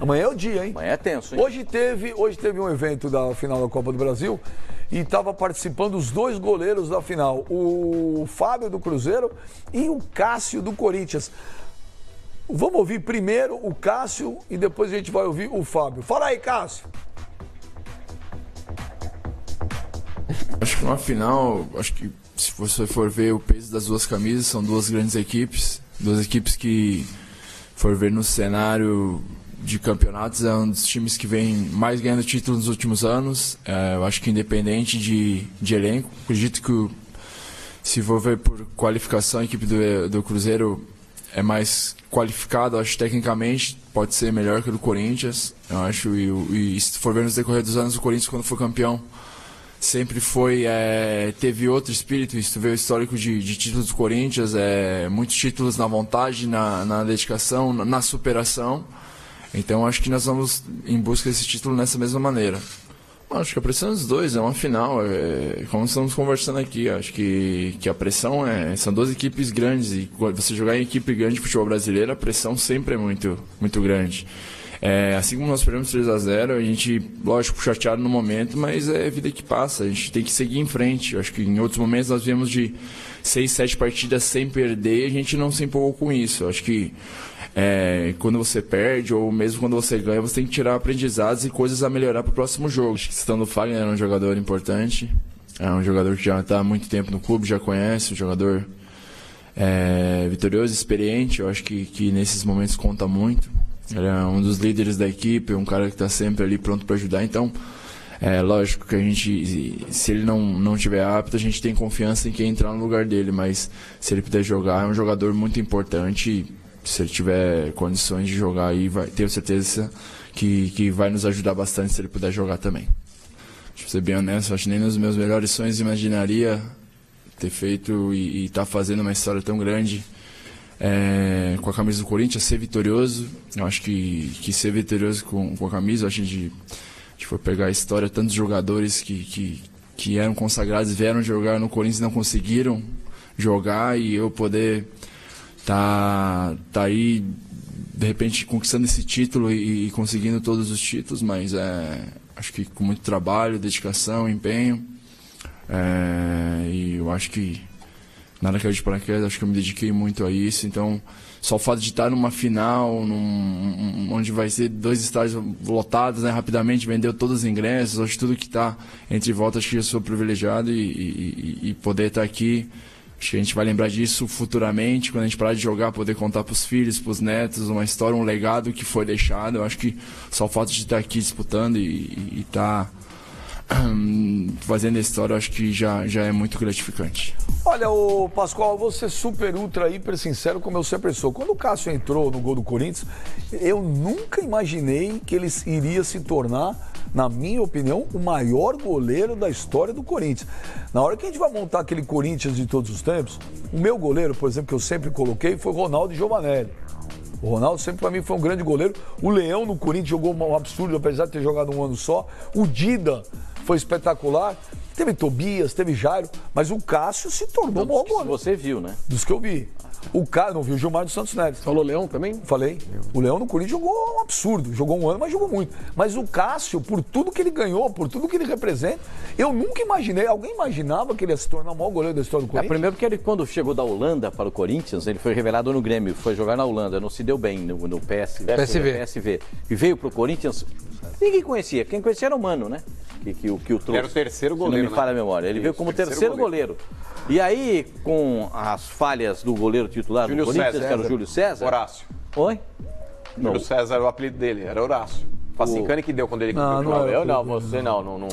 Amanhã é o dia, hein? Amanhã é tenso, hein? Hoje teve um evento da final da Copa do Brasil e estava participando os dois goleiros da final, o Fábio do Cruzeiro e o Cássio do Corinthians. Vamos ouvir primeiro o Cássio e depois a gente vai ouvir o Fábio. Fala aí, Cássio. Acho que uma final, acho que se você for ver o peso das duas camisas, são duas grandes equipes que, for ver no cenário de campeonatos, é um dos times que vem mais ganhando títulos nos últimos anos. Eu acho que independente de elenco, acredito que se for ver por qualificação, a equipe do Cruzeiro é mais qualificada, acho tecnicamente, pode ser melhor que o do Corinthians. Eu acho, e se for ver nos decorrer dos anos, o Corinthians, quando foi campeão, sempre teve outro espírito. Se tu vê o histórico de títulos do Corinthians, muitos títulos na vontade, na dedicação, na superação. Então acho que nós vamos em busca desse título nessa mesma maneira. Acho que a pressão dos dois é uma final, como estamos conversando aqui. Acho que a pressão são duas equipes grandes, e quando você jogar em equipe grande de futebol brasileiro, a pressão sempre é muito, muito grande. Assim como nós perdemos 3-0, a gente, lógico, chateado no momento, mas é vida que passa, a gente tem que seguir em frente. Eu acho que em outros momentos nós viemos de 6, 7 partidas sem perder e a gente não se empolgou com isso. Eu acho que quando você perde, ou mesmo quando você ganha, você tem que tirar aprendizados e coisas a melhorar para o próximo jogo. Acho que Stando Fagner é um jogador importante, é um jogador que já está há muito tempo no clube, já conhece, um jogador vitorioso, experiente. Eu acho que nesses momentos conta muito. Ele é um dos líderes da equipe, um cara que está sempre ali pronto para ajudar. Então, lógico que a gente, se ele não estiver apto, a gente tem confiança em quem entrar no lugar dele. Mas se ele puder jogar, é um jogador muito importante. E se ele tiver condições de jogar aí, tenho certeza que vai nos ajudar bastante se ele puder jogar também. Deixa eu ser bem honesto, acho que nem nos meus melhores sonhos imaginaria ter feito e estar fazendo uma história tão grande. Com a camisa do Corinthians, ser vitorioso. Eu acho que ser vitorioso com a camisa, acho que a gente for pegar a história, tantos jogadores que eram consagrados, vieram jogar no Corinthians e não conseguiram jogar, e eu poder tá aí de repente conquistando esse título e conseguindo todos os títulos, mas acho que com muito trabalho, dedicação, empenho, e eu acho que nada caiu de paraquedas, acho que eu me dediquei muito a isso. Então, só o fato de estar numa final, onde vai ser 2 estádios lotados, né, rapidamente, vendeu todos os ingressos, acho que tudo que está entre volta, acho que eu sou privilegiado e poder estar aqui. Acho que a gente vai lembrar disso futuramente, quando a gente parar de jogar, poder contar para os filhos, para os netos, uma história, um legado que foi deixado. Eu acho que só o fato de estar aqui disputando e estar fazendo a história, eu acho que já é muito gratificante. Olha, o Pascoal, vou ser super, ultra, hiper sincero, como eu sempre sou. Quando o Cássio entrou no gol do Corinthians, eu nunca imaginei que ele iria se tornar, na minha opinião, o maior goleiro da história do Corinthians. Na hora que a gente vai montar aquele Corinthians de todos os tempos, o meu goleiro, por exemplo, que eu sempre coloquei, foi o Ronaldo Giovanelli. O Ronaldo sempre, para mim, foi um grande goleiro. O Leão no Corinthians jogou um absurdo, apesar de ter jogado um ano só. O Dida foi espetacular. Teve Tobias, teve Jairo, mas o Cássio se tornou o maior goleiro. Você viu, né? Dos que eu vi. O cara, não viu o Gilmar dos Santos Neves. Falou Leão também? Falei. O Leão no Corinthians jogou um absurdo. Jogou um ano, mas jogou muito. Mas o Cássio, por tudo que ele ganhou, por tudo que ele representa, eu nunca imaginei. Alguém imaginava que ele ia se tornar o maior goleiro da história do Corinthians? Primeiro porque ele, quando chegou da Holanda para o Corinthians, ele foi revelado no Grêmio, foi jogar na Holanda, não se deu bem no PSV. E veio para o Corinthians, ninguém conhecia. Quem conhecia era o Mano, né? Que o trouxe. Era o terceiro goleiro, se não me falha a memória. Ele veio como terceiro goleiro. E aí, com as falhas do goleiro titular do Corinthians, que era o Júlio César... Horácio. Oi? Júlio César, o apelido dele, era Horácio. Facincani que deu quando ele... Eu não, você não.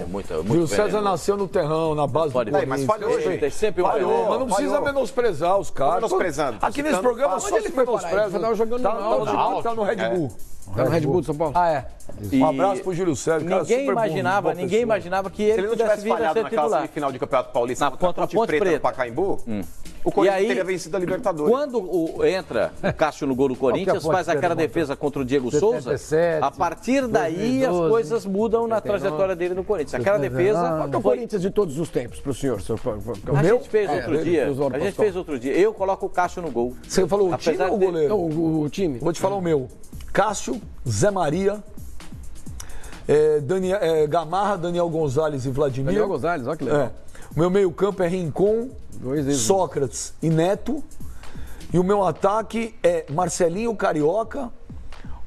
Júlio César nasceu no terrão, na base do Corinthians. Mas falhou, tem sempre falhou, mas não precisa menosprezar os caras. Menosprezando. Aqui nesse programa só se menospreza. Tava jogando Tá no Red Bull. Tá no Red Bull de São Paulo? Um abraço pro Júlio César. Ninguém imaginava que ele não tivesse falhado naquela semifinal de Campeonato Paulista contra a Ponte Preta no Pacaembu, o Corinthians teria vencido a Libertadores. Quando entra o Cássio no gol do Corinthians, faz aquela defesa contra o Diego Souza, a partir daí as coisas mudam na trajetória dele no Corinthians. Aquela defesa... Qual é o Corinthians de todos os tempos para o senhor? A gente fez outro dia. Eu coloco o Cássio no gol. Você falou o time ou o goleiro? O time. Vou te falar o meu. Cássio, Zé Maria, Gamarra, Daniel Gonzalez e Vladimir. Daniel Gonzalez, olha que legal. O meu meio-campo é Rincon, Sócrates e Neto. E o meu ataque é Marcelinho Carioca,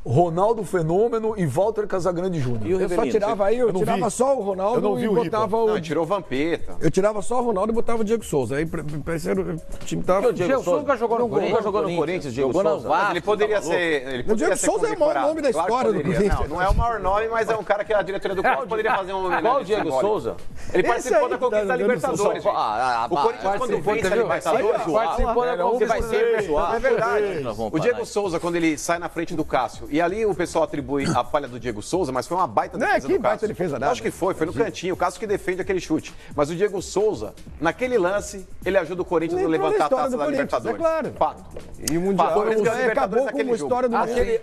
Ronaldo Fenômeno e Walter Casagrande Júnior. Eu só tirava aí, eu tirava só o Ronaldo e botava o... Não, tirou o Vampeta. Eu tirava só o Ronaldo e botava o Diego Souza. Aí parecia o time tava... O Diego Souza nunca jogou no Corinthians. Nunca jogou no Corinthians, Diego Souza. Mas ele poderia ser... O Diego Souza é o maior nome da história do Corinthians. Não é o maior nome, mas é um cara que a diretoria do Corinthians poderia fazer uma homenagem. Qual o Diego Souza? Ele participou da conquista da Libertadores. O Corinthians, quando vence a Libertadores... Participou da conquista vai ser pessoal. É verdade. O Diego Souza, quando ele sai na frente do Cássio, e ali o pessoal atribui a falha do Diego Souza, mas foi uma baita defesa do Cássio. Baita defesa nada. Acho que foi no cantinho, o Cássio que defende aquele chute. Mas o Diego Souza, naquele lance, ele ajuda o Corinthians a levantar a taça da Libertadores. É claro. Fato. E o Mundial acabou com uma história do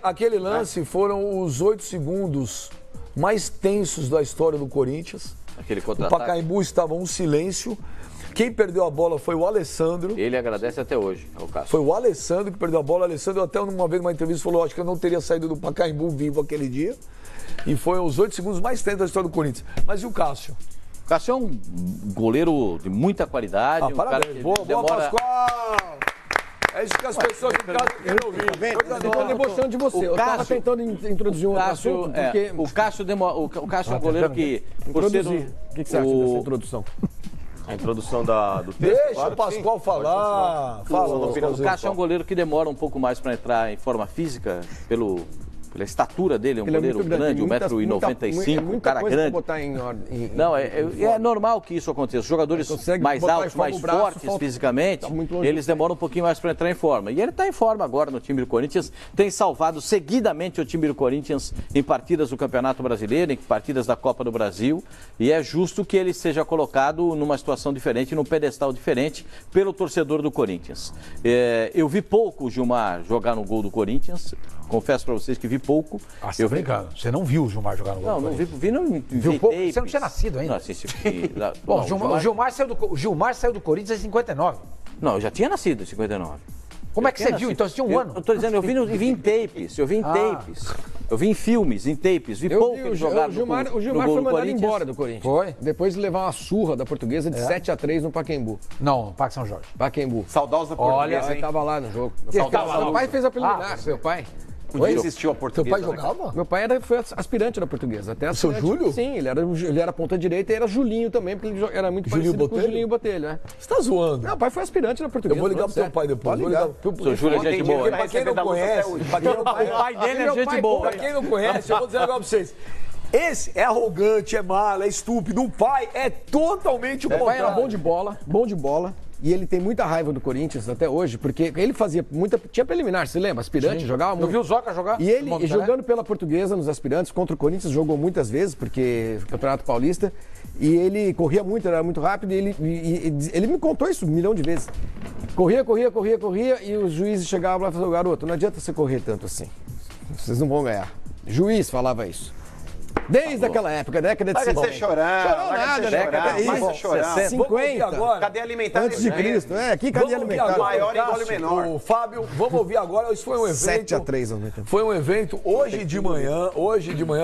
Aquele lance foram os 8 segundos mais tensos da história do Corinthians. O Pacaembu estava um silêncio. Quem perdeu a bola foi o Alessandro. Ele agradece até hoje ao Cássio. Foi o Alessandro que perdeu a bola. O Alessandro até uma vez numa entrevista falou, acho que eu não teria saído do Pacaembu vivo aquele dia. E foi os 8 segundos mais tensos da história do Corinthians. Mas e o Cássio? O Cássio é um goleiro de muita qualidade. Parabéns. Boa, Pascoal! É isso que as pessoas em casa querem ouvir. Eu estou debochando de você. Eu estava tentando introduzir um outro assunto, porque... O Cássio é um goleiro que... O que você acha dessa introdução? A introdução do texto. Deixa o Pascoal falar. O Cássio é um goleiro que demora um pouco mais para entrar em forma física pela estatura dele, é um goleiro grande, 1,95 m, um cara grande. Não, é normal que isso aconteça. Os jogadores mais altos, mais fortes fisicamente, eles demoram um pouquinho mais para entrar em forma. E ele está em forma agora no time do Corinthians, tem salvado seguidamente o time do Corinthians em partidas do Campeonato Brasileiro, em partidas da Copa do Brasil, e é justo que ele seja colocado numa situação diferente, num pedestal diferente, pelo torcedor do Corinthians. Eu vi pouco o Gilmar jogar no gol do Corinthians, confesso para vocês que vi pouco. Você brincando. Você não viu o Gilmar jogar no gol? Não vi viu pouco? Você não tinha nascido ainda. Não, assisti. Bom, o Gilmar saiu do Corinthians em 59. Não, eu já tinha nascido em 59. Como é que você viu? Então você tinha um ano. Eu tô dizendo, eu vi em tapes. Eu vi em tapes. Eu vi em filmes, em tapes. Vi pouco ele jogar o Gilmar foi mandado embora do Corinthians. Foi. Depois de levar uma surra da Portuguesa de 7-3 no Pacaembu. Não, no Parque São Jorge. Pacaembu. Saudosa Portuguesa, Olha, estava lá no jogo. Meu pai fez a preliminar. Seu pai? Existiu a Portuguesa. Seu pai jogava? Meu pai foi aspirante da Portuguesa. Até o seu Júlio? Sim, ele era ponta direita e era Julinho também, porque ele era muito parecido com o Julinho Botelho, né? Você tá zoando? Não, o pai foi aspirante da Portuguesa. Eu vou ligar pro seu pai depois. Pode ligar. Seu Júlio é gente boa. Pra quem não conhece, o pai dele é gente boa. Pra quem não conhece, eu vou dizer agora pra vocês. Esse é arrogante, é mala, é estúpido. O pai é totalmente o contrário. O pai era bom de bola. E ele tem muita raiva do Corinthians até hoje, porque ele fazia tinha preliminar, você lembra? Aspirante, jogava muito. Não viu o Zoca jogar? E ele, jogando pela Portuguesa nos aspirantes, contra o Corinthians, jogou muitas vezes, porque Campeonato Paulista, e ele corria muito, era muito rápido, e ele me contou isso 1 milhão de vezes. Corria, e os juízes chegavam lá e falavam, garoto, não adianta você correr tanto assim, vocês não vão ganhar. Juiz falava isso. Desde aquela época, década de 50. Vai você chorar. Chorou nada, né? Vai você chorar. 50. Agora. Cadeia alimentar. Antes de Cristo. Aqui cadeia alimentar. Maior e gole menor. O Fábio, vamos ouvir agora. Isso foi um evento. 7-3. Foi um evento hoje de manhã,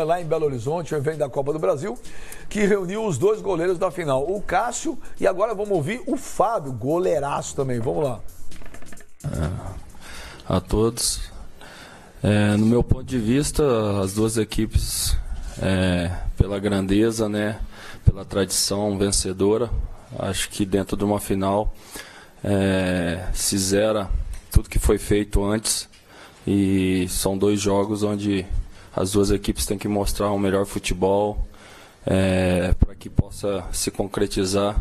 lá em Belo Horizonte, um evento da Copa do Brasil, que reuniu os 2 goleiros da final, o Cássio, e agora vamos ouvir o Fábio, goleiraço também. Vamos lá. A todos. No meu ponto de vista, as 2 equipes, pela grandeza, né, pela tradição vencedora, acho que dentro de uma final se zera tudo que foi feito antes, e são 2 jogos onde as 2 equipes têm que mostrar um melhor futebol para que possa se concretizar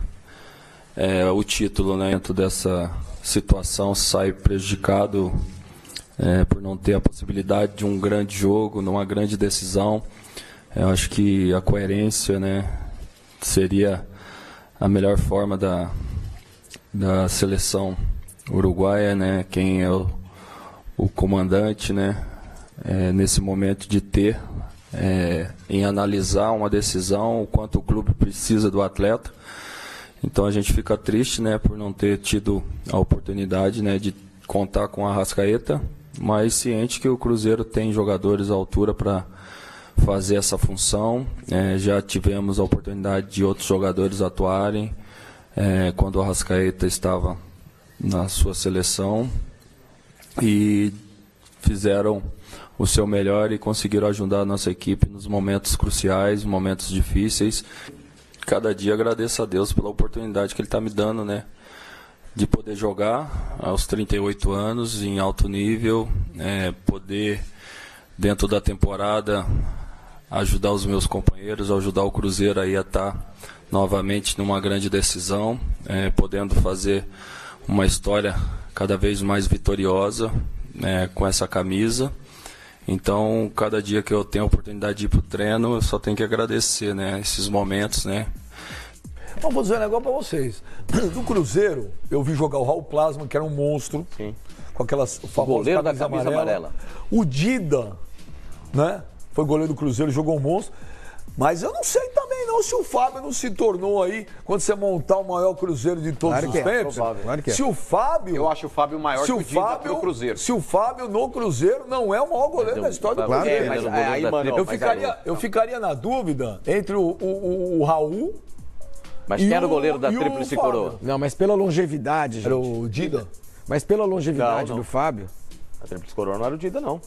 o título, né. Dentro dessa situação sai prejudicado por não ter a possibilidade de um grande jogo, numa grande decisão. Eu acho que a coerência, né, seria a melhor forma da seleção uruguaia, né, quem é o comandante, né, nesse momento de ter, em analisar uma decisão, o quanto o clube precisa do atleta. Então a gente fica triste, né, por não ter tido a oportunidade, né, de contar com a Arrascaeta, mas ciente que o Cruzeiro tem jogadores à altura para fazer essa função. Já tivemos a oportunidade de outros jogadores atuarem quando o Arrascaeta estava na sua seleção e fizeram o seu melhor e conseguiram ajudar a nossa equipe nos momentos cruciais, momentos difíceis. Cada dia agradeço a Deus pela oportunidade que Ele está me dando, né? De poder jogar aos 38 anos em alto nível, poder, dentro da temporada, ajudar os meus companheiros, ajudar o Cruzeiro aí a estar novamente numa grande decisão, podendo fazer uma história cada vez mais vitoriosa com essa camisa. Então, cada dia que eu tenho a oportunidade de ir para o treino, eu só tenho que agradecer, né, esses momentos, né. Vou dizer um negócio pra vocês. Do Cruzeiro, eu vi jogar o Raul Plasma, que era um monstro. Sim. Com aquelas famosas goleiro da camisa amarela. O Dida, né? Foi goleiro do Cruzeiro, jogou um monstro. Mas eu não sei também não se o Fábio não se tornou aí, quando você montar o maior Cruzeiro de todos os tempos. Claro que é. Se o Fábio... Eu acho o Fábio maior que o Dida pro Cruzeiro. Se o Fábio no Cruzeiro não é o maior goleiro da história do Cruzeiro. Eu ficaria na dúvida entre o Raul... Mas quem era o goleiro da Tríplice Coroa? Não, mas pela longevidade, gente. Era o Dida? Mas pela longevidade do Fábio... A Tríplice Coroa não era o Dida, não.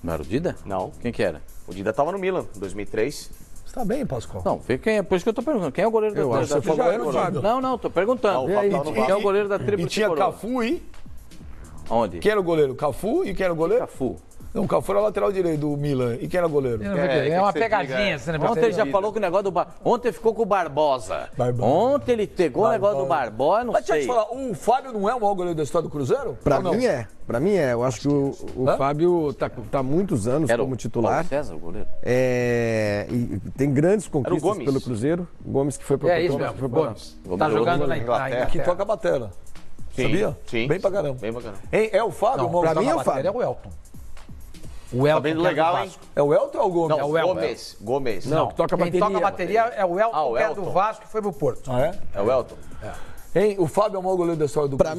Não era o Dida? Não. Quem que era? O Dida tava no Milan, em 2003. Você tá bem, Pascoal? Não, vê quem é. Por isso que eu tô perguntando. Quem é o goleiro da Tríplice Coroa? Não, tô perguntando. Quem é o goleiro da Tríplice Coroa? E tinha Cafu e... Onde? Quem era o goleiro? Cafu e quem era o goleiro? Cafu. Não, o Cafu era lateral direito do Milan. E quem era o goleiro? É uma pegadinha. Ontem ele já falou que o negócio do... Ontem ficou com o Barbosa. Ontem ele pegou o negócio do Barbosa, não sei. Mas deixa eu te falar, o Fábio não é o maior goleiro da história do Cruzeiro? Pra mim é. Pra mim é. Eu acho que o Fábio tá há muitos anos como titular. Paulo César, o goleiro. E tem grandes conquistas pelo Cruzeiro. Gomes que foi pro isso mesmo, foi Gomes. Tá jogando na Inglaterra. Que toca a batera. Sabia? Sim. Bem pra caramba. É o Fábio? Não, pra mim é o Fábio. É o Elton. O Elton, tá vendo legal, hein? É o Elton ou é o Gomes? Não, é o Gomes. Não, que toca a bateria. Quem toca a bateria é o Elton, que é do Vasco, que foi pro Porto. Ah, é? É o Elton. Hein, o Fábio é o maior goleiro da história do Cruzeiro?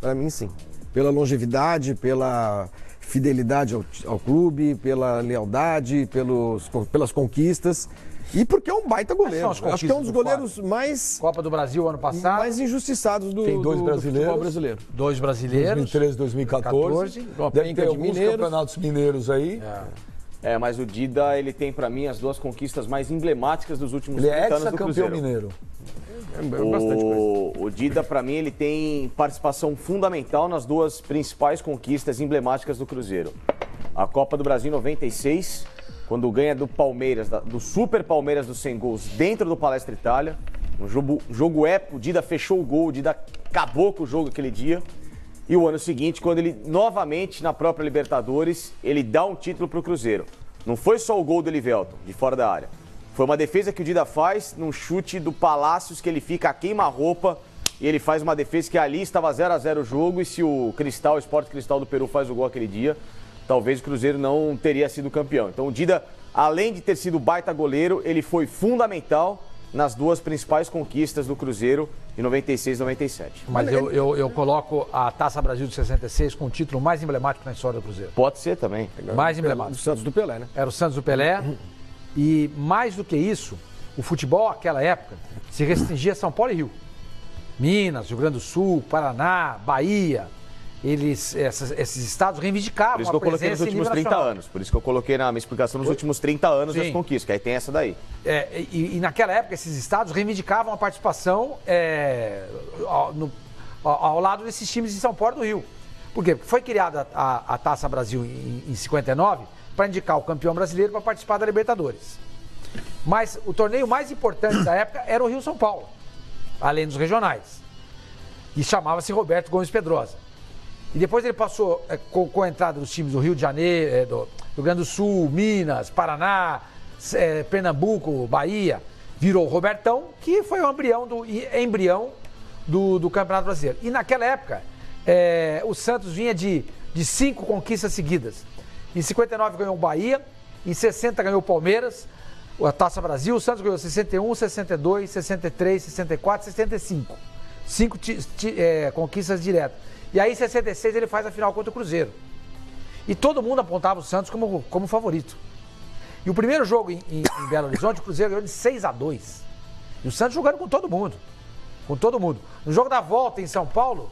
Pra mim sim. Pela longevidade, pela fidelidade ao clube, pela lealdade, pelas conquistas. E porque é um baita goleiro. Acho que é um dos goleiros mais... Copa do Brasil ano passado. Mais injustiçados do Tem dois brasileiros. futebol brasileiro. Dois brasileiros. 2013, 2014. Deve ter alguns campeonatos mineiros aí. Mas o Dida, ele tem pra mim as duas conquistas mais emblemáticas dos últimos 30 anos do Cruzeiro. Ele é ex-campeão mineiro. Bastante coisa. O Dida, pra mim, ele tem participação fundamental nas duas principais conquistas emblemáticas do Cruzeiro. A Copa do Brasil 96, quando ganha do Palmeiras, do Super Palmeiras dos 100 gols dentro do Palestra Itália. Um jogo épico, o Dida fechou o gol, o Dida acabou com o jogo aquele dia. E o ano seguinte, quando ele, novamente, na própria Libertadores, ele dá um título pro Cruzeiro. Não foi só o gol do Elivelton, de fora da área. Foi uma defesa que o Dida faz num chute do Palácios, que ele fica a queima-roupa, e ele faz uma defesa que ali estava 0-0 o jogo, e se o Sport Cristal do Peru faz o gol aquele dia, talvez o Cruzeiro não teria sido campeão. Então o Dida, além de ter sido baita goleiro, ele foi fundamental nas duas principais conquistas do Cruzeiro em 96 e 97. Mas eu coloco a Taça Brasil de 66 com o título mais emblemático na história do Cruzeiro. Pode ser também. Mais emblemático. O Santos do Pelé, né? Era o Santos do Pelé. E mais do que isso, o futebol naquela época se restringia a São Paulo e Rio. Minas, Rio Grande do Sul, Paraná, Bahia. Esses estados reivindicavam. Por isso que eu coloquei nos últimos 30 anos. Por isso que eu coloquei na minha explicação nos últimos 30 anos das conquistas, que aí tem essa daí. E naquela época, esses estados reivindicavam a participação ao lado desses times de São Paulo e do Rio. Por quê? Porque foi criada a Taça Brasil em 59 para indicar o campeão brasileiro para participar da Libertadores. Mas o torneio mais importante da época era o Rio-São Paulo, além dos regionais. E chamava-se Roberto Gomes Pedrosa. E depois ele passou com a entrada dos times do Rio de Janeiro, do Rio Grande do Sul, Minas, Paraná, Pernambuco, Bahia. Virou o Robertão, que foi o embrião do Campeonato Brasileiro. E naquela época, o Santos vinha de 5 conquistas seguidas. Em 59 ganhou o Bahia, em 60 ganhou o Palmeiras, a Taça Brasil. O Santos ganhou 61, 62, 63, 64, 65. 5 conquistas diretas. E aí, em 66, ele faz a final contra o Cruzeiro. E todo mundo apontava o Santos como favorito. E o primeiro jogo em Belo Horizonte, o Cruzeiro ganhou de 6-2. E o Santos jogando com todo mundo. Com todo mundo. No jogo da volta em São Paulo,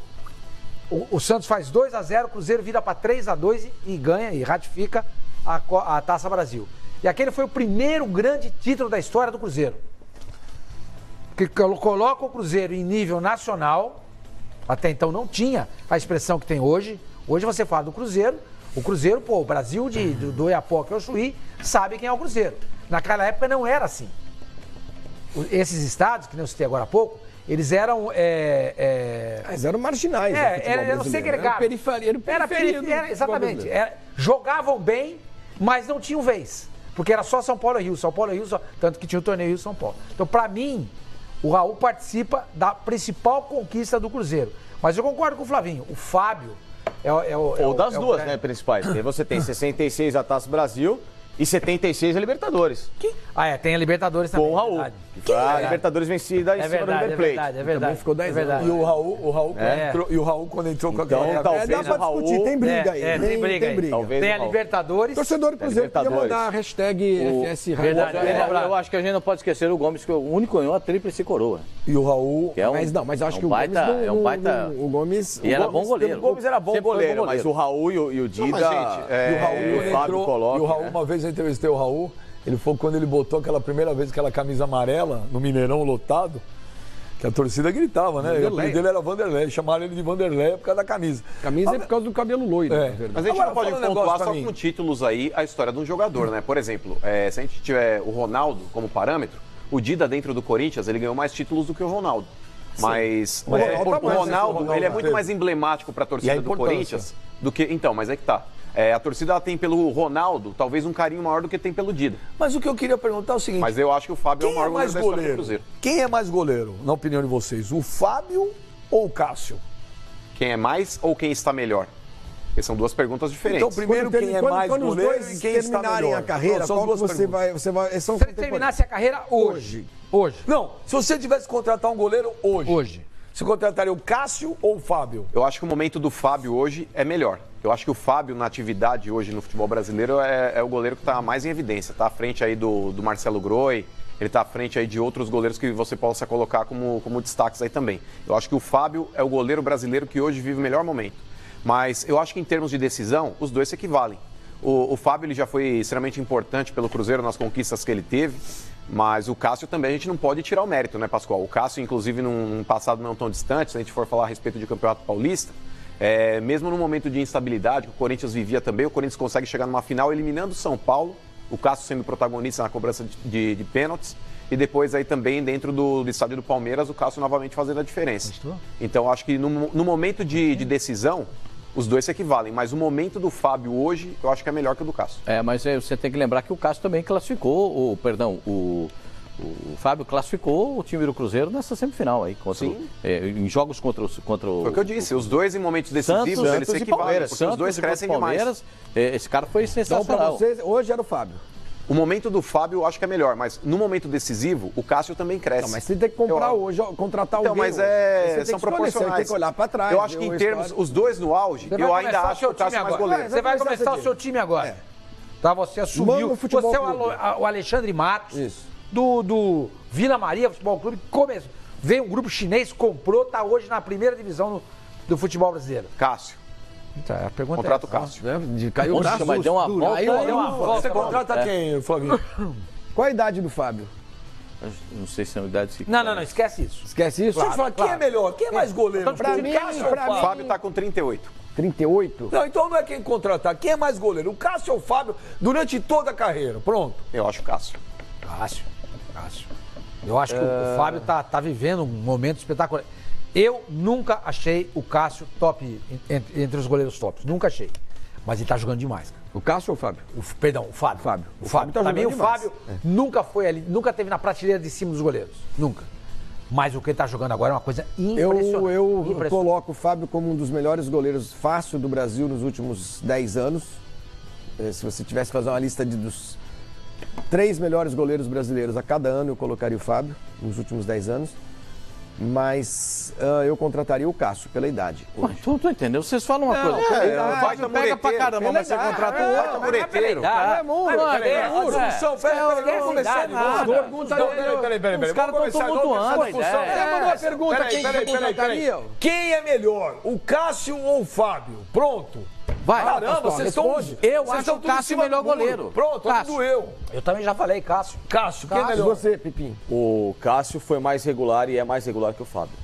o Santos faz 2-0, o Cruzeiro vira para 3-2 e ganha e ratifica a Taça Brasil. E aquele foi o primeiro grande título da história do Cruzeiro. Que coloca o Cruzeiro em nível nacional. Até então não tinha a expressão que tem hoje. Hoje você fala do Cruzeiro. O Cruzeiro, o Brasil do Oiapoque ao Chuí sabe quem é o Cruzeiro. Naquela época não era assim. Esses estados, que eu citei agora há pouco, eles eram... Eles eram marginais. Eram segregados. Era periferia. Exatamente. Jogavam bem, mas não tinham vez. Porque era só São Paulo e Rio. São Paulo e Rio, tanto que tinha o torneio Rio-São Paulo. Então, para mim, o Raul participa da principal conquista do Cruzeiro. Mas eu concordo com o Flavinho. O Fábio... Ou das duas, né, principais. Você tem 66 a Taça Brasil e 76 a Libertadores. Tem a Libertadores também. Com o Raul. A Libertadores vencida em cima do River Plate. É verdade. Ficou 10 anos. E o Raul quando entrou com então, talvez dá pra discutir, tem briga aí. Tem briga. Talvez tem a Libertadores. Torcedor do Cruzeiro podia mandar a hashtag FS Raul. Eu acho que a gente não pode esquecer o Gomes, que é o único ganhou a tríplice coroa. E o Raul... Mas acho que o Gomes... O Gomes... E era bom goleiro. O Gomes era bom goleiro, mas o Raul e o Dida... E o Raul, uma vez eu entrevistei o Raul, ele falou que quando ele botou aquela primeira vez aquela camisa amarela no Mineirão lotado, que a torcida gritava, né? O apelido dele era Vanderlei, chamaram ele de Vanderlei por causa da camisa. Camisa é por causa do cabelo loiro, na verdade. Mas a gente não pode pontuar só com títulos aí a história de um jogador, né? Por exemplo, se a gente tiver o Ronaldo como parâmetro, o Dida dentro do Corinthians, ele ganhou mais títulos do que o Ronaldo. Mas o Ronaldo, ele é muito mais emblemático para a torcida do Corinthians do que... Então, mas é que tá. A torcida ela tem pelo Ronaldo talvez um carinho maior do que tem pelo Dida. Mas o que eu queria perguntar é o seguinte... Mas eu acho que o Fábio é o maior goleiro da história do Cruzeiro. Quem é mais goleiro, na opinião de vocês? O Fábio ou o Cássio? Quem é mais ou quem está melhor? Porque são duas perguntas diferentes. Então, primeiro, quem é mais goleiro e quem está melhor? A carreira, qual você vai... Se ele terminasse a carreira hoje. Não, se você tivesse que contratar um goleiro hoje. Você contrataria o Cássio ou o Fábio? Eu acho que o momento do Fábio hoje é melhor. Eu acho que o Fábio, na atividade hoje no futebol brasileiro, é o goleiro que está mais em evidência. Está à frente aí do Marcelo Groi, ele está à frente aí de outros goleiros que você possa colocar como destaques aí também. Eu acho que o Fábio é o goleiro brasileiro que hoje vive o melhor momento. Mas eu acho que em termos de decisão, os dois se equivalem. O Fábio ele já foi extremamente importante pelo Cruzeiro nas conquistas que ele teve. Mas o Cássio também a gente não pode tirar o mérito, né, Pascoal? O Cássio, inclusive, num passado não tão distante, se a gente for falar a respeito de Campeonato Paulista, mesmo no momento de instabilidade que o Corinthians vivia também, o Corinthians consegue chegar numa final eliminando o São Paulo, o Cássio sendo protagonista na cobrança de pênaltis, e depois aí também dentro do estádio do Palmeiras, o Cássio novamente fazendo a diferença. Então, acho que no momento de decisão, os dois se equivalem, mas o momento do Fábio hoje, eu acho que é melhor que o do Cássio. Mas você tem que lembrar que o Cássio também classificou, o Fábio classificou o time do Cruzeiro nessa semifinal aí, em jogos contra o... Foi o que eu disse, os dois em momentos decisivos, eles se equivalem, porque os dois crescem demais. Esse cara foi sensacional. Então, pra vocês, hoje era o Fábio. O momento do Fábio eu acho que é melhor, mas no momento decisivo, o Cássio também cresce. Não, mas você tem que comprar hoje, contratar alguém. Então, mas são proporcionais. Você tem que olhar pra trás. Eu acho que em termos, os dois no auge, eu ainda acho que o Cássio é mais goleiro. Você vai começar o seu time agora. Tá, você assumiu. Você é o Alexandre Matos. Isso. Do Vila Maria Futebol Clube, começou. Veio um grupo chinês, comprou, tá hoje na primeira divisão do futebol brasileiro. Cássio. Tá, a pergunta contrata o Cássio. Caiu o braço. Mas deu uma volta. Você contrata quem, Flavinho? Qual a idade do Fábio? Não sei se é uma idade... Não, esquece isso. Esquece isso? Claro, quem é melhor? Quem é mais goleiro? Pra mim, o Fábio tá com 38. 38? Não, então não é quem contratar. Quem é mais goleiro? O Cássio ou o Fábio durante toda a carreira? Pronto. Eu acho o Cássio. Cássio. Eu acho que o Fábio tá vivendo um momento espetacular. Eu nunca achei o Cássio top entre os goleiros tops. Nunca achei. Mas ele tá jogando demais. O Cássio ou o Fábio? O Fábio. O Fábio tá também jogando demais. O Fábio nunca foi ali, nunca teve na prateleira de cima dos goleiros. Nunca. Mas o que ele tá jogando agora é uma coisa impressionante. Eu coloco o Fábio como um dos melhores goleiros fácil do Brasil nos últimos 10 anos. Se você tivesse que fazer uma lista dos 3 melhores goleiros brasileiros a cada ano, eu colocaria o Fábio nos últimos 10 anos. Mas eu contrataria o Cássio pela idade. Mas tu entendeu? Vocês falam uma coisa. vai Você pega pra caramba, mas você contrata o outro. mureteiro. Peraí. Os caras estão tumultuando a ideia. Quem é melhor, o Cássio ou o Fábio? Pronto. Vai. Caramba, vocês estão... Eu acho o Cássio o melhor goleiro. Pronto, tudo eu. Eu também já falei, Cássio. Cássio, quem é E melhor? você, Pipim? O Cássio foi mais regular e é mais regular que o Fábio.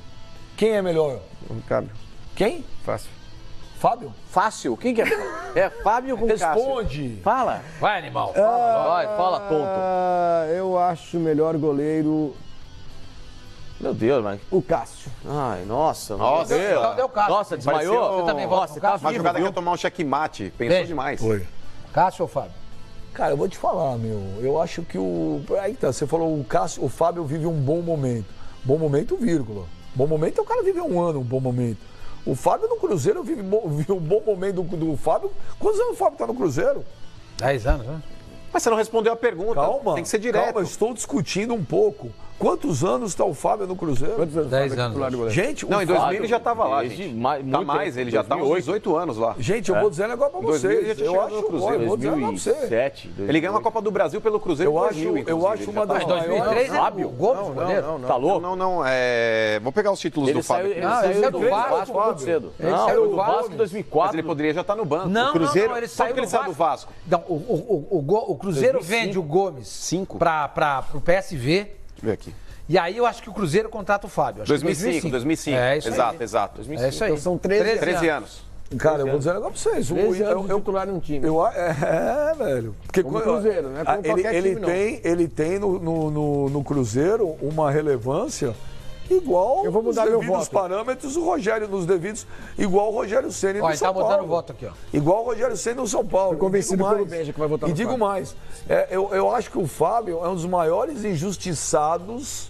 Quem é melhor? Ricardo. Quem? Fácil. Fábio? Fácil. Quem que é? É Fábio com Cássio. Responde. Fala. Vai, animal. Fala, tonto. Eu acho o melhor goleiro Meu Deus, mas... o Cássio. Ai, nossa. Nossa, Deu Cássio. Nossa, desmaiou? Você também vota no Cássio? Uma jogada que ia tomar um checkmate. Pensou Beijo. demais. Foi. Cássio ou Fábio? Cara, eu vou te falar, meu. Eu acho que o... Aí tá, você falou o Cássio, o Fábio vive um bom momento. Bom momento, vírgula. Bom momento é o cara viver um ano, um bom momento. O Fábio no Cruzeiro vive um bom momento do Fábio. Quantos anos o Fábio tá no Cruzeiro? 10 anos, né? Mas você não respondeu a pergunta. Calma. Tem que ser direto. Calma, eu estou discutindo um pouco. Quantos anos está o Fábio no Cruzeiro? Quantos anos? 10 Fábio é anos. titular de goleiro? Gente, Não, o em 2000 Fábio... ele já estava lá, Desde gente. muito Tá mais, ele já está uns 18 anos lá. Gente, eu vou dizer um negócio pra Em 2000 ele já vocês. tinha Eu chegado acho, no Cruzeiro. eu vou dizer um negócio pra você. 2007, Ele ganhou uma Copa do Brasil pelo Cruzeiro em 2000, Eu acho uma das Mas 2003 maiores... era o Gomes, goleiro. Tá louco? Não. Vou pegar os títulos Ele do Fábio. saiu, ele Não, saiu ele do saiu do Vasco Fábio. muito cedo. Ele Não, saiu do do Vasco Vasco em Mas 2004. ele poderia já estar no banco. Não, o Cruzeiro, não, ele só saiu porque ele do saiu do Vasco. Não, o Cruzeiro 2005. vende o Gomes 5. para o PSV. Deixa eu ver aqui. E aí eu acho que o Cruzeiro contrata o Fábio. Acho que 2005. É isso Exato, aí. exato. É isso aí. Então são 13 anos. Cara, eu vou dizer um negócio pra vocês. 13 anos de titular num time. Velho. Porque Como Cruzeiro, não é como qualquer ele time, não. ele tem no Cruzeiro uma relevância igual Eu vou mudar nos meu devidos voto. parâmetros do Rogério, nos devidos, igual o Rogério Ceni Ó, no ele São tá Paulo. botando o voto aqui, ó. Igual o Rogério Ceni no São Paulo. Tô convencido E digo pelo mais. Benja que vai votar E no digo Fábio. mais. Eu acho que o Fábio é um dos maiores injustiçados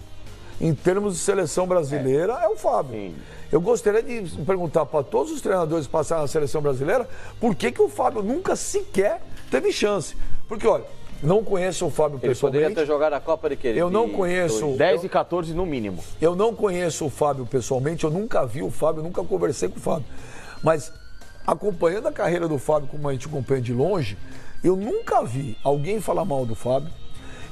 em termos de seleção brasileira, é o Fábio. Sim. Eu gostaria de perguntar para todos os treinadores que passaram na seleção brasileira por que o Fábio nunca sequer teve chance. Porque, olha, não conheço o Fábio Ele poderia pessoalmente. ter jogado a Copa de quê? Eu não conheço. 10 e 14 no mínimo. Eu não conheço o Fábio pessoalmente, eu nunca vi o Fábio, nunca conversei com o Fábio. Mas acompanhando a carreira do Fábio, como a gente acompanha de longe, eu nunca vi alguém falar mal do Fábio.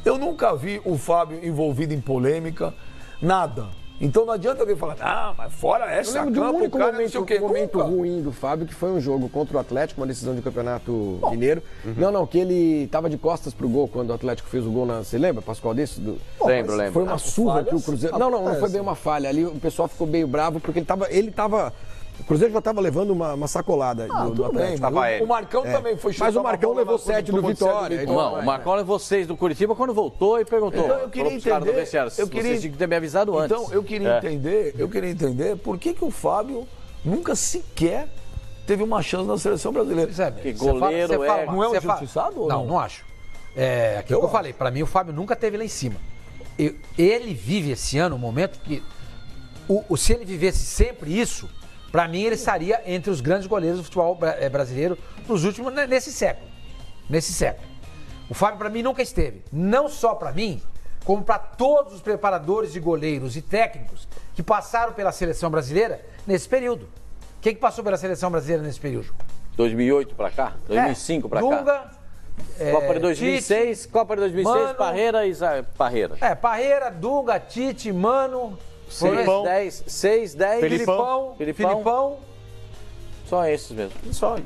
Eu nunca vi o Fábio envolvido em polêmica, nada. Então não adianta alguém falar, mas fora Eu essa lembro de um campo, único o cara não sei o quê. momento Nunca. ruim do Fábio, que foi um jogo contra o Atlético, uma decisão de campeonato mineiro. Não, que ele tava de costas pro gol quando o Atlético fez o gol na... Você lembra, Pascoal, desse? Lembro. Foi uma surra que o falhas Cruzeiro... Não foi acontecem. bem uma falha. Ali o pessoal ficou meio bravo, porque ele tava... O Cruzeiro já tava levando uma sacolada do Tudo bem, Atlético. Tava mas ele. o Marcão também foi chutar Mas o uma Marcão bola levou na- 7 do tomou de sete Vitória. Não, o Marcão levou 6 do Curitiba quando voltou e perguntou. Então, eu queria Falou pros caras do entender- vestiário, eu queria- Vocês tinham que ter me avisado antes. Então, eu queria entender por que o Fábio nunca sequer teve uma chance na seleção brasileira. Que goleiro Não é um injustiçado ou Não, não? não acho. É aquilo que eu falei. Pra mim, o Fábio nunca teve lá em cima. Ele vive esse ano um momento que, se ele vivesse sempre isso, pra mim ele estaria entre os grandes goleiros do futebol brasileiro nos últimos, nesse século. Nesse século. O Fábio, pra mim, nunca esteve. Não só pra mim, como pra todos os preparadores de goleiros e técnicos que passaram pela seleção brasileira nesse período. Quem que passou pela seleção brasileira nesse período? 2008 pra cá? 2005 pra cá? Dunga, Copa de 2006, Tite, Copa de 2006, Mano. Parreira e Parreira. Parreira, Dunga, Tite, Mano, 6, 10, Filipão. Só esses mesmo. Só.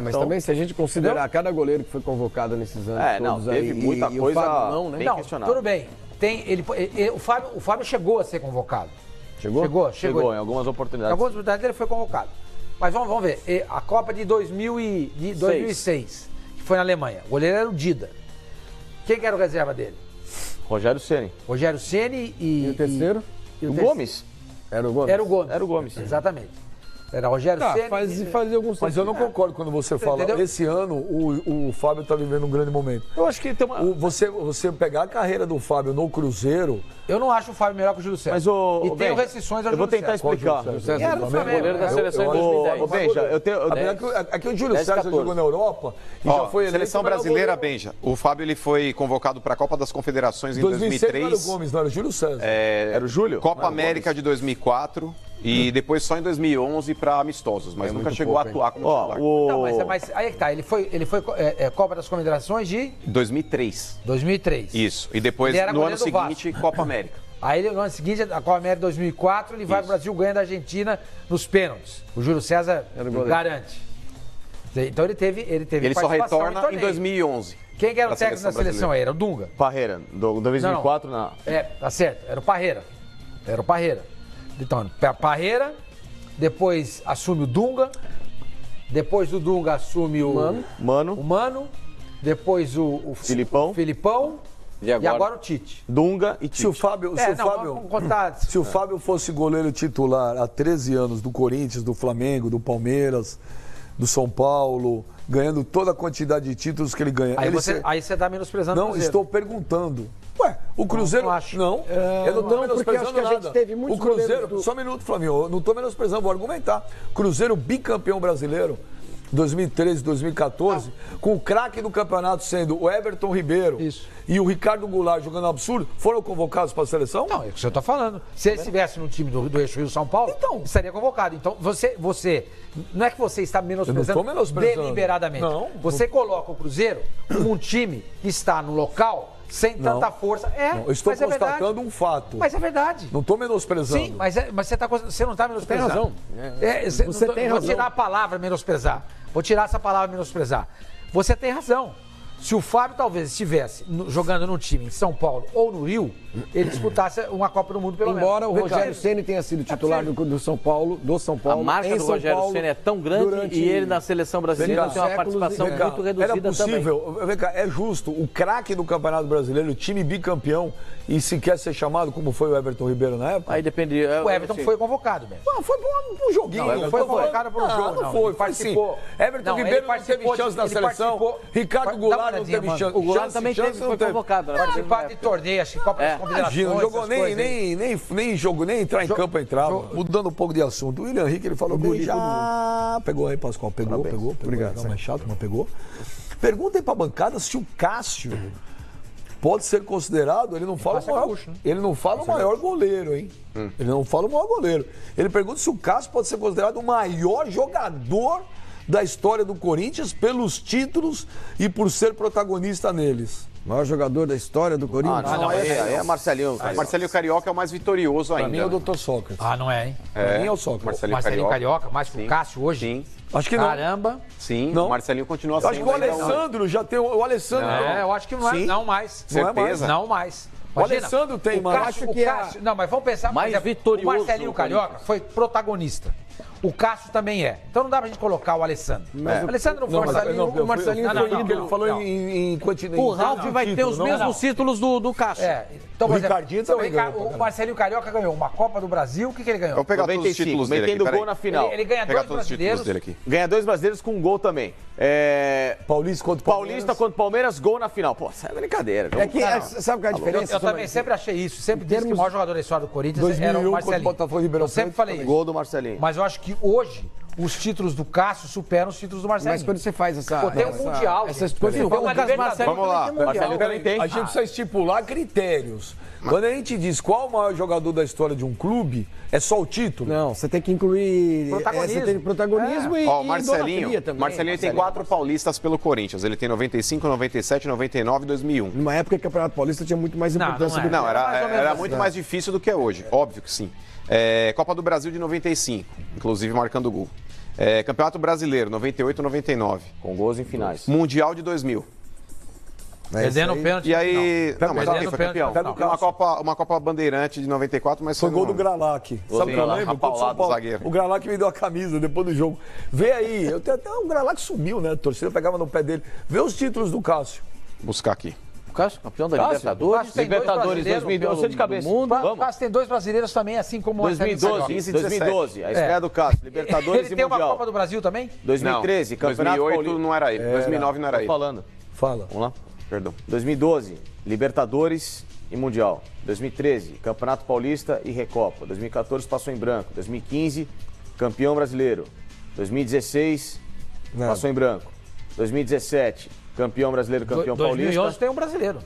Mas também se a gente considerar cada goleiro que foi convocado nesses anos não, todos teve aí, muita e coisa o Fábio não, né? bem Não, questionável. tudo bem. O Fábio chegou a ser convocado. Chegou? Chegou em algumas Em oportunidades. algumas oportunidades ele foi convocado. Mas vamos ver. A Copa de 2006, que foi na Alemanha. O goleiro era o Dida. Quem que era o reserva dele? Rogério Ceni. Rogério Ceni E o terceiro? e O terceiro? Gomes. Era o Gomes? Era o Gomes. Era o Gomes. Exatamente. Era Rogério Ceni. Faz alguns Mas eu não concordo quando você fala. Entendeu? Esse ano o Fábio está vivendo um grande momento. Eu acho que tem uma... Você pegar a carreira do Fábio no Cruzeiro. Eu não acho o Fábio melhor que o Júlio César. Mas e tenho restrições ao eu vou Júlio tentar César. explicar. Era do Flamengo. Goleiro da seleção em 2010. Benja, eu tenho... Aqui o Júlio 10, César 14. jogou na Europa e já foi eleito Seleção o melhor brasileira, goleiro. Benja. O Fábio ele foi convocado para a Copa das Confederações em 2006 não era o 2003. Gomes, não era o Júlio César. Era o Júlio? Copa América de 2004 e depois só em 2011 para amistosos, mas nunca chegou a atuar como titular. Não, mas aí é que tá. Ele foi Copa das Confederações de 2003. 2003. Isso. E depois, Ele era no ano goleiro do seguinte, Copa América. Aí no ano seguinte, a Copa América 2004, ele vai pro Brasil, ganha da Argentina nos pênaltis. O Júlio César garante. Então ele teve Ele só participação retorna em torneio. 2011. Quem que era o da técnico da seleção aí? Era o Dunga. Parreira, do 2004 na... Tá certo. Era o Parreira. Então, Parreira, depois assume o Dunga, depois do Dunga assume o Mano, depois o Filipão e agora o Tite. Dunga e Tite. Se o Fábio, se o Fábio fosse goleiro titular há 13 anos do Corinthians, do Flamengo, do Palmeiras, do São Paulo, ganhando toda a quantidade de títulos que ele ganha. Aí você tá menosprezando o Não, Cruzeiro. estou perguntando. Ué, o Cruzeiro... Não acho. Não, eu não estou menosprezando porque acho que a gente nada. teve muitos O Cruzeiro... goleiros do- Só um minuto, Flamengo. Eu não estou menosprezando, vou argumentar. Cruzeiro bicampeão brasileiro, 2013, 2014, com o craque do campeonato sendo o Everton Ribeiro e o Ricardo Goulart jogando absurdo, foram convocados para a seleção? Não, é o que eu tô falando. Se ele estivesse no time do Eixo Rio São Paulo, estaria convocado. Então, você não é que você está menosprezando, Eu não estou menosprezando. deliberadamente. Não. Você coloca o Cruzeiro como um time que está no local sem tanta força. Não, eu estou mas é verdade. constatando um fato. Mas é verdade. Não estou menosprezando. Sim, mas você não está menosprezando. razão. Você tem vou razão. tirar a palavra menosprezar. Vou tirar essa palavra menosprezar. Você tem razão. Se o Fábio talvez estivesse jogando num time em São Paulo ou no Rio, ele disputasse uma Copa do Mundo pelo menos. Embora o Rogério Ceni tenha sido titular do São Paulo, A marca do Rogério Ceni é tão grande e ele na seleção brasileira tem uma participação muito reduzida era possível, vem cá, é justo, o craque do Campeonato Brasileiro, o time bicampeão, e se quer ser chamado como foi o Everton Ribeiro na época? Aí depende. O Everton foi convocado mesmo. Não, foi pra um joguinho. Não, ele foi convocado para um jogo. Não foi, Ele participou. Everton Não, Ribeiro ele não teve chance na ele seleção. participou. Ricardo Dá uma Goulart não olhadinha, teve mano. chance. O Goulart Chance, também chance, não foi teve. convocado. Né? Participar de torneio, acho que Copa das Confederações. Imagina, não jogou essas coisas aí. nem jogo, nem entrar em campo entrava. Mudando um pouco de assunto. O William Henrique, ele falou que já pegou aí, Pascoal. Pegou. Obrigado, Não é chato, mas pegou. Pergunta aí pra bancada se o Cássio pode ser considerado, ele não fala o maior, ele não fala o maior goleiro, hein? Ele não fala o maior goleiro. Ele pergunta se o Cássio pode ser considerado o maior jogador da história do Corinthians pelos títulos e por ser protagonista neles. Maior jogador da história do Corinthians. Não, aí é Marcelinho. Marcelinho Carioca é o mais vitorioso Pra ainda. mim é o né? Dr. Sócrates. Não é, hein? Pra mim é o Sócrates. Marcelinho Carioca, mais que o Cássio hoje. Sim, Acho que não. Caramba. sim. Não. O Marcelinho continua Eu sendo. acho que o ainda Alessandro já tem. O Alessandro. Eu acho que não é. Sim. Não mais. Não é mais. Certeza? Não mais. O Alessandro tem mais. Cássio, Não, mas vamos pensar. Mais por exemplo, vitorioso O Marcelinho do Carioca foi protagonista. O Cássio também é. Então não dá pra gente colocar o Alessandro. O Alessandro não foi. O Marcelinho não, foi não, ídolo. não, Ele falou não. em quantidade. O Ralf vai ter os mesmos títulos do Cássio. Então, O por exemplo, Ricardinho também ganhou, o Marcelinho Carioca ganhou uma Copa do Brasil. O que ele ganhou? Vou pegar todos os títulos dele aqui, metendo peraí. gol na final. Ele ganha Pegar dois todos os títulos brasileiros. dele aqui. Ganha 2 brasileiros com um gol também. Paulista contra o Paulista contra o Palmeiras, gol na final. Pô, isso é brincadeira. É que, sabe qual é a diferença? Eu também sempre achei isso. Sempre disse que o maior jogador da história do Corinthians era 2001 o contra o Marcelinho. Botafogo e Ribeirão Eu sempre Preto falei isso. Gol do Marcelinho. Mas eu acho que hoje os títulos do Cássio superam os títulos do Marcelinho. Mas quando você faz essa... Pô, tem um Mundial. Essas gente. coisas... Tem uma Libertadores. Vamos lá. Marcelinho também tem. A gente precisa estipular critérios. Quando a gente diz qual o maior jogador da história de um clube, é só o título? Não, você tem que incluir... Protagonismo. Você tem protagonismo e Ó, o idolatria Marcelinho também. tem 4 paulistas pelo Corinthians. Ele tem 95, 97, 99 e 2001. Numa época que o Campeonato Paulista tinha muito mais importância do que... Não, mais ou menos era assim. muito mais difícil do que é hoje. Óbvio que sim. Copa do Brasil de 95, inclusive marcando gol. Campeonato Brasileiro, 98 e 99. Com gols em finais. Mundial de 2000. Perdendo o pênalti. E aí. Não, mas Perdendo ok, o foi pênalti campeão. no final. Uma Copa Bandeirante de 94, mas Foi gol do no- Gralac. Gol Sabe o do que eu Gralac, lembro? Contra o São apaulado, Paulo. zagueiro. O Gralac me deu a camisa depois do jogo. Vê aí, o Gralac sumiu, né? A torcida pegava no pé dele. Vê os títulos do Cássio. Buscar aqui. Cássio, campeão da Cássio, Libertadores. Cássio tem Libertadores 2012, você de cabeça. do mundo. O Cássio tem 2 brasileiros também, assim como o Marcelinho 2012, Carioca. 2012, a estreia do Cássio, Libertadores Ele e tem uma Mundial. Copa do Brasil também? 2013, Não, Campeonato 2008 Paulista. não era ele, 2009 não era Tô ele. falando. Fala. Vamos lá? Perdão. 2012, Libertadores e Mundial. 2013, Campeonato Paulista e Recopa. 2014, passou em branco. 2015, campeão brasileiro. 2016, passou em branco. 2017, campeão brasileiro, campeão 2011 paulista. tem um brasileiro.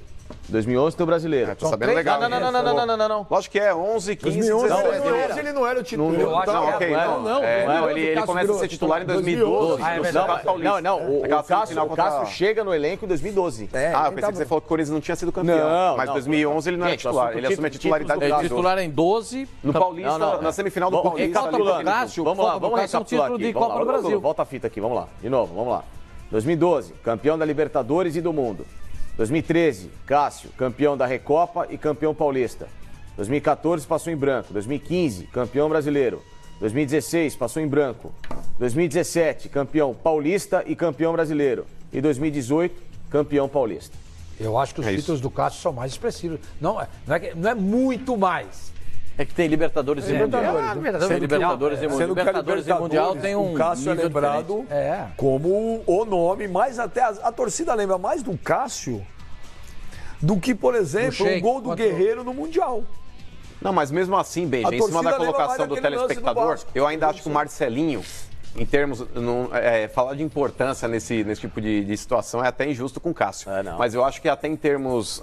2011 tem o brasileiro. Tô sabendo legal. Não. Lógico que é 11, 15, 2011, 17. ele não era o titular. Não, acho Não, que ok, é, não. Ele começa a ser titular em 2012. Ah, é no verdade. Campeonato Paulista. O Aquela semifinal Cássio contra- chega no elenco em 2012. Eu pensei que você falou que o Corinthians não tinha sido campeão. Não, mas não. 2011 ele não era Gente, titular. assunto Ele assume a títulos titularidade do do É Cássio. titular em 12. No Paulista, na semifinal do Vamos Paulista. recapitulando. ali, Cássio, Vamos lá, Copa do vamos Cássio é um recapitular título aqui. de Copa do Brasil. Volta a fita aqui, vamos lá. De novo, vamos lá. 2012, campeão da Libertadores e do Mundo. 2013, Cássio, campeão da Recopa e campeão paulista. 2014, passou em branco. 2015, campeão brasileiro. 2016, passou em branco. 2017, campeão paulista e campeão brasileiro. E 2018, campeão paulista. Eu acho que os títulos do Cássio são mais expressivos. Não é muito mais. É que tem Libertadores e Mundial. Tem Libertadores e Mundial. Sendo que a Libertadores e Mundial tem um o Cássio é nível lembrado diferente. como o nome, mas até a torcida lembra mais do Cássio do que, por exemplo, Sheik, o gol do contra- Guerreiro no Mundial. Não, mas mesmo assim, Benji, A em cima da torcida lembra colocação mais do daquele lance do telespectador, Vasco. eu ainda acho que o Marcelinho, em termos. Falar de importância nesse tipo de situação é até injusto com o Cássio. Não. Mas eu acho que até em termos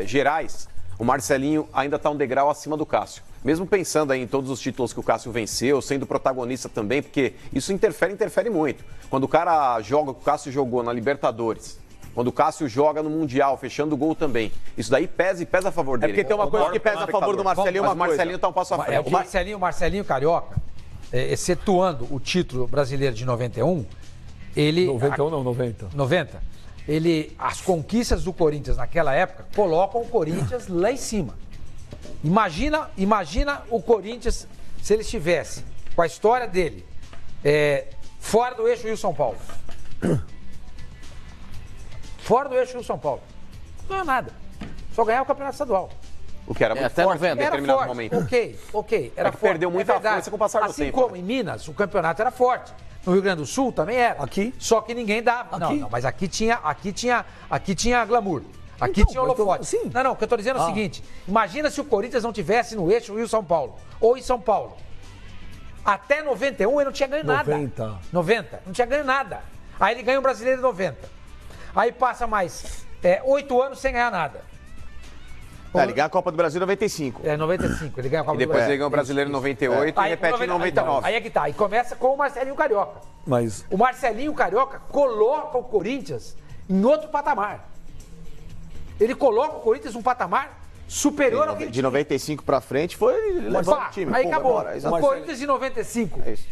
gerais, o Marcelinho ainda está um degrau acima do Cássio. Mesmo pensando aí em todos os títulos que o Cássio venceu, sendo protagonista também, porque isso interfere muito. Quando o cara joga o que o Cássio jogou na Libertadores, quando o Cássio joga no Mundial, fechando o gol também, isso daí pesa a favor dele. porque tem uma coisa que pesa a favor do Marcelinho, Mas uma o Marcelinho está um passo à É, frente. o Marcelinho Carioca, excetuando o título brasileiro de 91, ele... 91 não, 90. 90. As conquistas do Corinthians naquela época colocam o Corinthians lá em cima. Imagina o Corinthians se ele estivesse com a história dele fora do eixo Rio-São Paulo. Fora do eixo Rio-São Paulo. Não ganhou nada. Só ganhava o Campeonato Estadual. O que era muito até forte 90. em Era determinado forte, momento. ok. Era que forte. perdeu muita verdade. força com o passar do assim tempo, como né? em Minas, o campeonato era forte. No Rio Grande do Sul também era. Aqui? Só que ninguém dava. Aqui? Não, mas aqui tinha glamour. Aqui Então, tinha mas holofote. sim. Não, o que eu tô dizendo é o seguinte. Imagina se o Corinthians não tivesse no eixo Rio-São Paulo. Ou em São Paulo. Até 91 ele não tinha ganho 90. nada. 90. Não tinha ganho nada. Aí ele ganha o Brasileiro em 90. Aí passa mais 8 anos sem ganhar nada. Ele ganha a Copa do Brasil em 95. 95. Ele ganha a Copa E do depois Brasil. ele ganhou o Brasileiro em 98 e repete em 99. Então, aí é que tá. E começa com o Marcelinho Carioca. Mas O Marcelinho Carioca coloca o Corinthians em outro patamar. Ele coloca o Corinthians num patamar superior ao que ele De tinha. 95 pra frente foi levando Pá, o time. aí Pô, acabou. agora, O Corinthians de 95. É isso.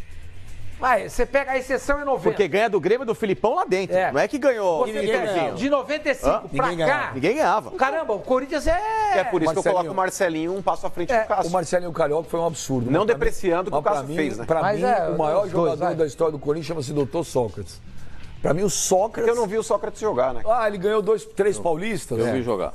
Vai, você pega a exceção em 90. Porque ganha do Grêmio do Filipão lá dentro. É. Não é que ganhou Você pega de 95 pra Ninguém cá. ganhava. Ninguém ganhava. Caramba, o Corinthians é. É por isso que eu Marcelinho. coloco o Marcelinho um passo à frente do o Cássio. Marcelinho Carioca foi um absurdo. Não Mas pra depreciando o que mas o Cássio pra mim- fez, né? Pra Mas mim, é, o maior os dois, jogador vai. da história do Corinthians chama-se Dr. Sócrates. Pra mim, o Sócrates... Porque eu não vi o Sócrates jogar, né? Ele ganhou 3 paulistas. Eu vi jogar.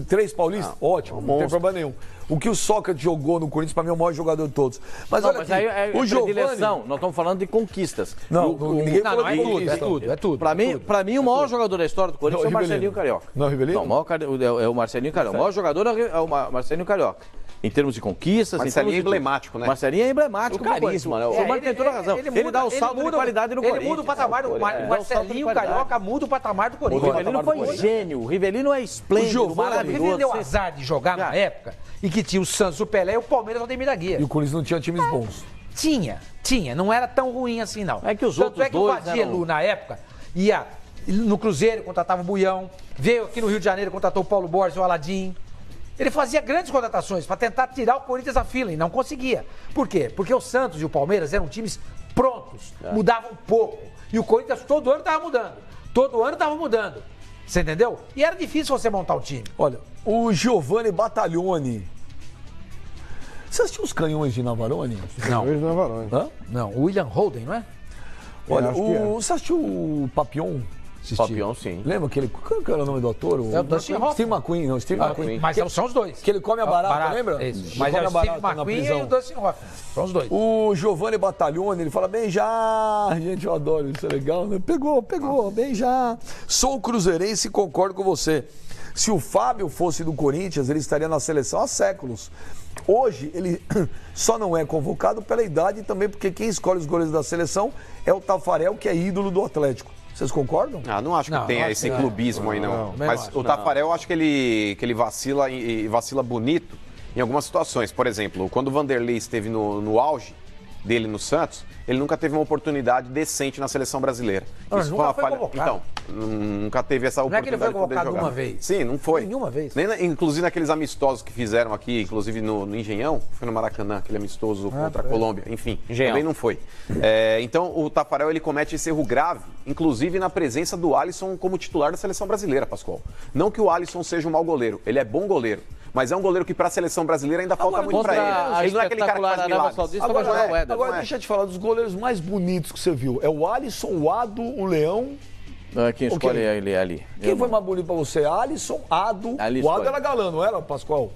3 paulistas? Ótimo, não tem problema nenhum. O que o Sócrates jogou no Corinthians, pra mim, é o maior jogador de todos. Mas Não, olha mas aqui, aí é o Giovani... predileção. Nós estamos falando de conquistas. Não, ninguém falou Não, é de tudo, conquista. é tudo. Pra mim, o maior jogador da história do Corinthians Não, é o Marcelinho Rivelino. Carioca. Não, Rivelino? Não, é o Marcelinho Carioca. O maior jogador é o Marcelinho Carioca. Em termos de conquistas, Marcelinho em termos é emblemático, né? Marcelinho é emblemático. O carisma, né? O Marco tem toda a razão. Ele dá o salto de qualidade no Corinthians. Ele muda o patamar do Dá o salto de Marcelinho qualidade. Carioca, muda o patamar do O Corinthians. Rivelino foi um gênio. O Rivelino é esplêndido, O Giovani, Ele maravilhoso. deu azar de jogar na época e que tinha o Santos, o Pelé e o Palmeiras o Ademir da Guia. E o Corinthians não tinha times bons. Tinha, não era tão ruim assim, não. É que os Tanto outros é que dois o Vadielu, eram- na época, ia no Cruzeiro, contratava o Buião, veio aqui no Rio de Janeiro, contratou o Paulo Borges, o Aladim. Ele fazia grandes contratações para tentar tirar o Corinthians da fila e não conseguia. Por quê? Porque o Santos e o Palmeiras eram times prontos, mudavam pouco. E o Corinthians todo ano estava mudando. Todo ano estava mudando. Você entendeu? E era difícil você montar o time. Olha, o Giovanni Battaglione. Você assistiu os Canhões de Navarone? Não. Hoje não é Varone. Hã? Não, o William Holden, não é? Olha, acho que é. você assistiu o Papillon? Assisti. Papião, sim. Lembra aquele... Qual que era o nome do ator? É o Dustin Hoffman. Steve McQueen, não, Steve McQueen. Mas são os dois. Que ele come a barata, lembra? Isso. Ele Mas come é a o Steve barata na McQueen prisão. e o Dustin Hoffman. São os dois. O Giovanni Battaglione, ele fala, bem já, gente, eu adoro, isso é legal, né? Pegou, bem já. Sou cruzeirense e concordo com você. Se o Fábio fosse do Corinthians, ele estaria na seleção há séculos. Hoje, ele só não é convocado pela idade e também porque quem escolhe os goleiros da seleção é o Tafarel, que é ídolo do Atlético. Vocês concordam? Não acho que tenha esse clubismo aí, não. Mas o Tafarel, eu acho que ele vacila e vacila bonito em algumas situações. Por exemplo, quando o Vanderlei esteve no auge dele no Santos, ele nunca teve uma oportunidade decente na seleção brasileira. Isso nunca foi convocado. Então, nunca teve essa oportunidade. Não é que ele foi de poder convocado jogar. uma vez? Sim, não foi. Nenhuma vez. Inclusive naqueles amistosos que fizeram aqui, inclusive no Engenhão, foi no Maracanã, aquele amistoso contra a Colômbia, enfim, também não foi. Então o Tafarel, ele comete esse erro grave, inclusive na presença do Alisson como titular da seleção brasileira, Pascoal. Não que o Alisson seja um mau goleiro, ele é bom goleiro. Mas é um goleiro que para a seleção brasileira ainda falta muito para ele. Ele não é aquele cara que faz milagres. Agora deixa eu te falar dos goleiros mais bonitos que você viu. É o Alisson, o Ado, o Leão. Quem escolhe ele ali? Quem foi mais bonito pra você? Alisson, Ado. O Ado era galã, não era, Pascoal?